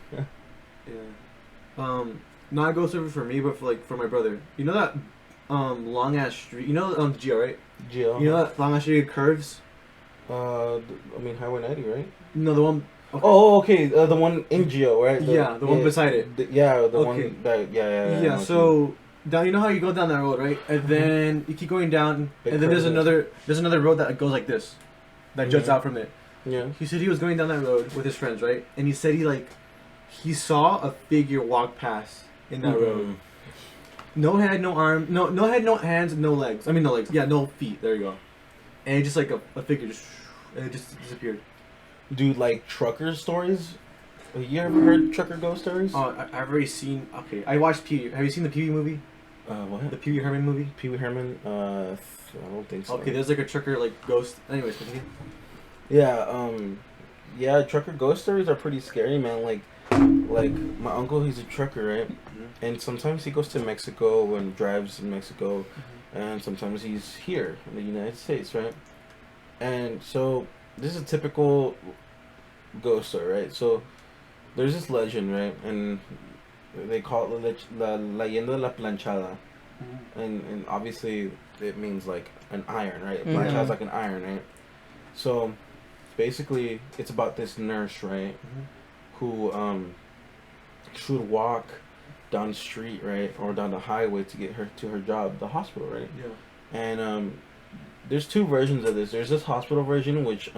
Yeah. Not ghost story for me, but for my brother. You know that long ass street. You know Geo, right? Geo. You know that long ass street curves. I mean Highway 90, right? No, the one. Okay. Oh, okay. The one in Geo, right? The one beside it. One that. Yeah. So down, you know how you go down that road, right? And then you keep going down, and then there's another road that goes like this, that juts out from it. Yeah. He said he was going down that road with his friends, right? And he said he saw a figure walk past in that road. No head, no arm, no head, no hands, no legs. I mean, no legs. Yeah, no feet. There you go. And just like a figure and it just disappeared. Dude, like trucker stories? Have you ever heard trucker ghost stories? Oh, I've already seen. Okay, I watched Pee. Have you seen the Pee Wee movie? What? The Pee Wee Herman movie? Pee Wee Herman? I don't think so. Okay, there's like a trucker like ghost. Anyways, continue. Yeah, yeah, trucker ghost stories are pretty scary, man. Like, like my uncle, he's a trucker, right? Mm-hmm. And sometimes he goes to Mexico and drives in Mexico, mm-hmm. and sometimes he's here in the United States, right? And so this is a typical ghost story, right? So there's this legend, right? And they call it la leyenda de la planchada, mm-hmm. and obviously it means like an iron, right? Mm-hmm. Planchada's like an iron, right? So basically it's about this nurse, right? Mm-hmm. Who she would walk down the street, right, or down the highway to get her to her job, the hospital, right? Yeah. And there's two versions of this. There's this hospital version, which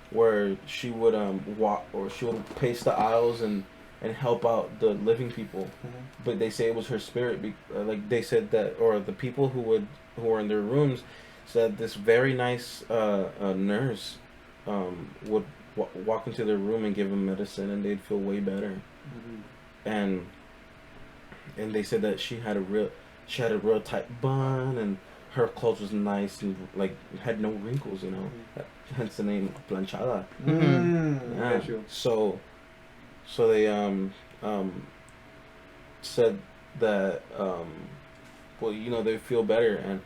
where she would walk, or she would pace the aisles and help out the living people. Mm-hmm. But they say it was her spirit. Like they said that, or the people who were in their rooms said this very nice nurse would walk into their room and give them medicine, and they'd feel way better. Mm-hmm. And they said that she had a real tight bun, and her clothes was nice and like had no wrinkles, you know. Mm-hmm. Hence the name planchada. Mm-hmm. Yeah. So they said that well, you know, they feel better, and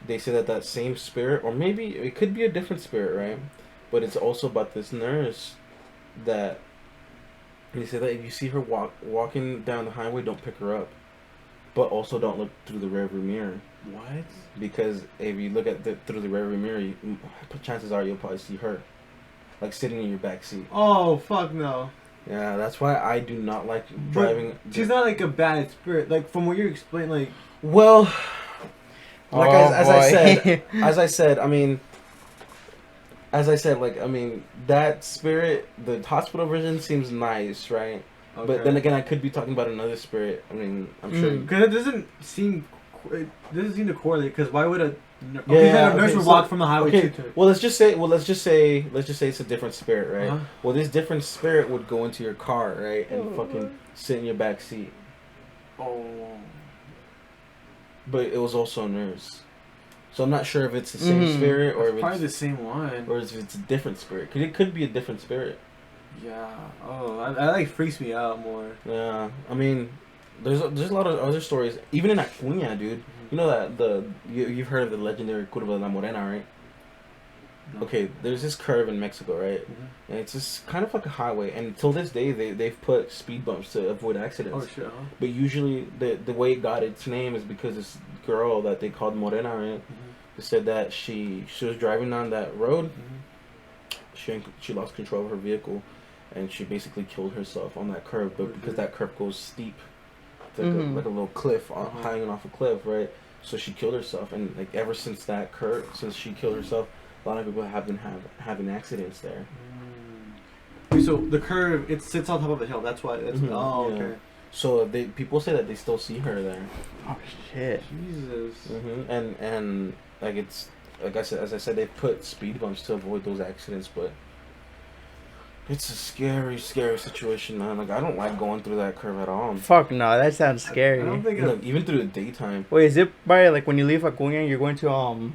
they say that same spirit, or maybe it could be a different spirit, right? But it's also about this nurse that they say that if you see her walking down the highway, don't pick her up, but also don't look through the rearview mirror. What? Because if you look at through the rearview mirror, chances are you'll probably see her, like sitting in your back seat. Oh fuck no. Yeah, that's why I do not like driving. But she's not like a bad spirit. Like from what you explained, like well, like as I said, I mean. As I said, like, I mean, that spirit, the hospital version seems nice, right? Okay. But then again, I could be talking about another spirit. I mean, I'm sure. Because it doesn't seem to correlate. Because why would a nurse would walk from the highway to? Well, let's just say it's a different spirit, right? Uh-huh. Well, this different spirit would go into your car, right, and fucking sit in your back seat. Oh. But it was also a nurse. So I'm not sure if it's the same spirit, or if it's probably the same one, or if it's a different spirit. Cause it could be a different spirit. Yeah. Oh, that like freaks me out more. Yeah. I mean, there's a lot of other stories, even in Acuña, dude. Mm-hmm. You know that you've heard of the legendary Curva de la Morena, right? No. Okay, there's this curve in Mexico, right? Mm-hmm. And it's just kind of like a highway, and till this day they've put speed bumps to avoid accidents. Oh shit! Huh? But usually the way it got its name is because this girl that they called Morena, right? Mm-hmm. They said that she was driving down that road. Mm-hmm. She lost control of her vehicle, and she basically killed herself on that curve. But because that curve goes steep, it's like, like a little cliff, hanging off a cliff, right? So she killed herself, and like ever since that curve, since she killed herself, a lot of people have been having accidents there. So the curve, it sits on top of the hill. That's why. That's okay. So people say that they still see her there. Oh shit! Jesus. And like it's like I said, as I said, they put speed bumps to avoid those accidents, but it's a scary situation, man. Like I don't like going through that curve at all. Fuck no, that sounds scary. I don't think even through the daytime. Wait, is it by like when you leave Acuña, you're going to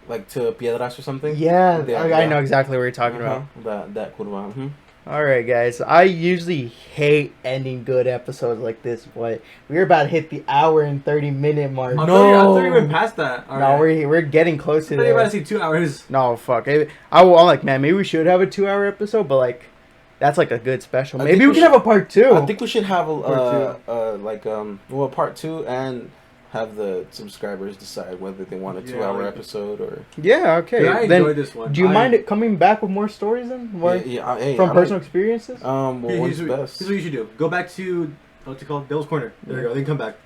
like to Piedras or something? Yeah, I know exactly what you're talking about. That curva. Mm-hmm. Alright guys, I usually hate ending good episodes like this, but we're about to hit the hour and 30-minute mark. I thought you went past that. All no, right. we're getting close to that. You're about to see 2 hours. No, fuck. I'm like, man, maybe we should have a 2-hour episode, but like, that's like a good special. Maybe we can have a part 2. I think we should have a part 2 and have the subscribers decide whether they want a 2-hour episode or... Yeah, okay. Yeah, I enjoyed this one. Do you mind it coming back with more stories then? From personal experiences? What's best? Here's what you should do. Go back to, what's it called? Devil's Corner. There you go. Then come back.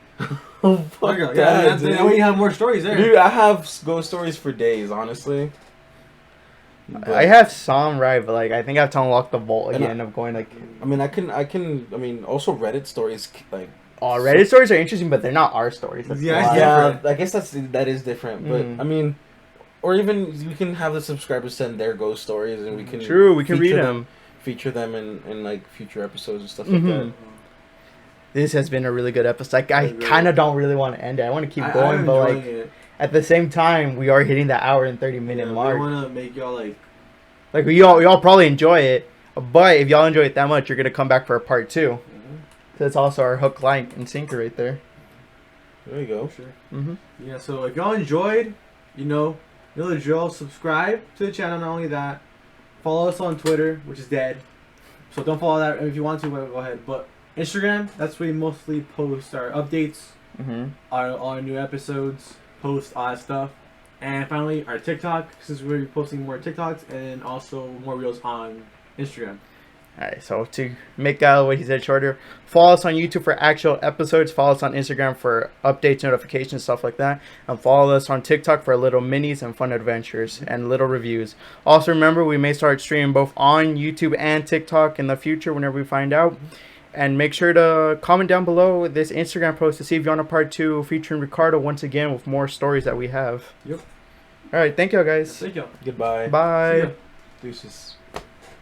Oh, fuck there you go. Yeah, that way you have more stories there. Dude, I have ghost stories for days, honestly. But I have some, right, but like I think I have to unlock the vault again of going like... I mean, also Reddit stories, like... Oh, Reddit stories are interesting, but they're not our stories. Yeah, I guess that is different. But I mean, or even we can have the subscribers send their ghost stories, and we can read them, feature them in like future episodes and stuff like that. This has been a really good episode. I kind of don't really want to end it. I want to keep going, but like at the same time, we are hitting the hour and 30-minute mark. I want to make y'all like we all probably enjoy it. But if y'all enjoy it that much, you're gonna come back for a part 2. That's also our hook, line, and sinker right there. There you go. Sure. Mm-hmm. Yeah. So if y'all enjoyed, you know the drill. Subscribe to the channel. Not only that, follow us on Twitter, which is dead. So don't follow that. If you want to, go ahead. But Instagram, that's where we mostly post our updates, our new episodes, post all that stuff. And finally, our TikTok. This is where we're posting more TikToks and also more reels on Instagram. Alright, so to make what he said shorter, follow us on YouTube for actual episodes, follow us on Instagram for updates, notifications, stuff like that, and follow us on TikTok for little minis and fun adventures and little reviews. Also remember, we may start streaming both on YouTube and TikTok in the future whenever we find out. And make sure to comment down below this Instagram post to see if you want a part 2 featuring Ricardo once again with more stories that we have. Yep. Alright, thank you guys. Thank you. Goodbye. Bye. See ya. Deuces.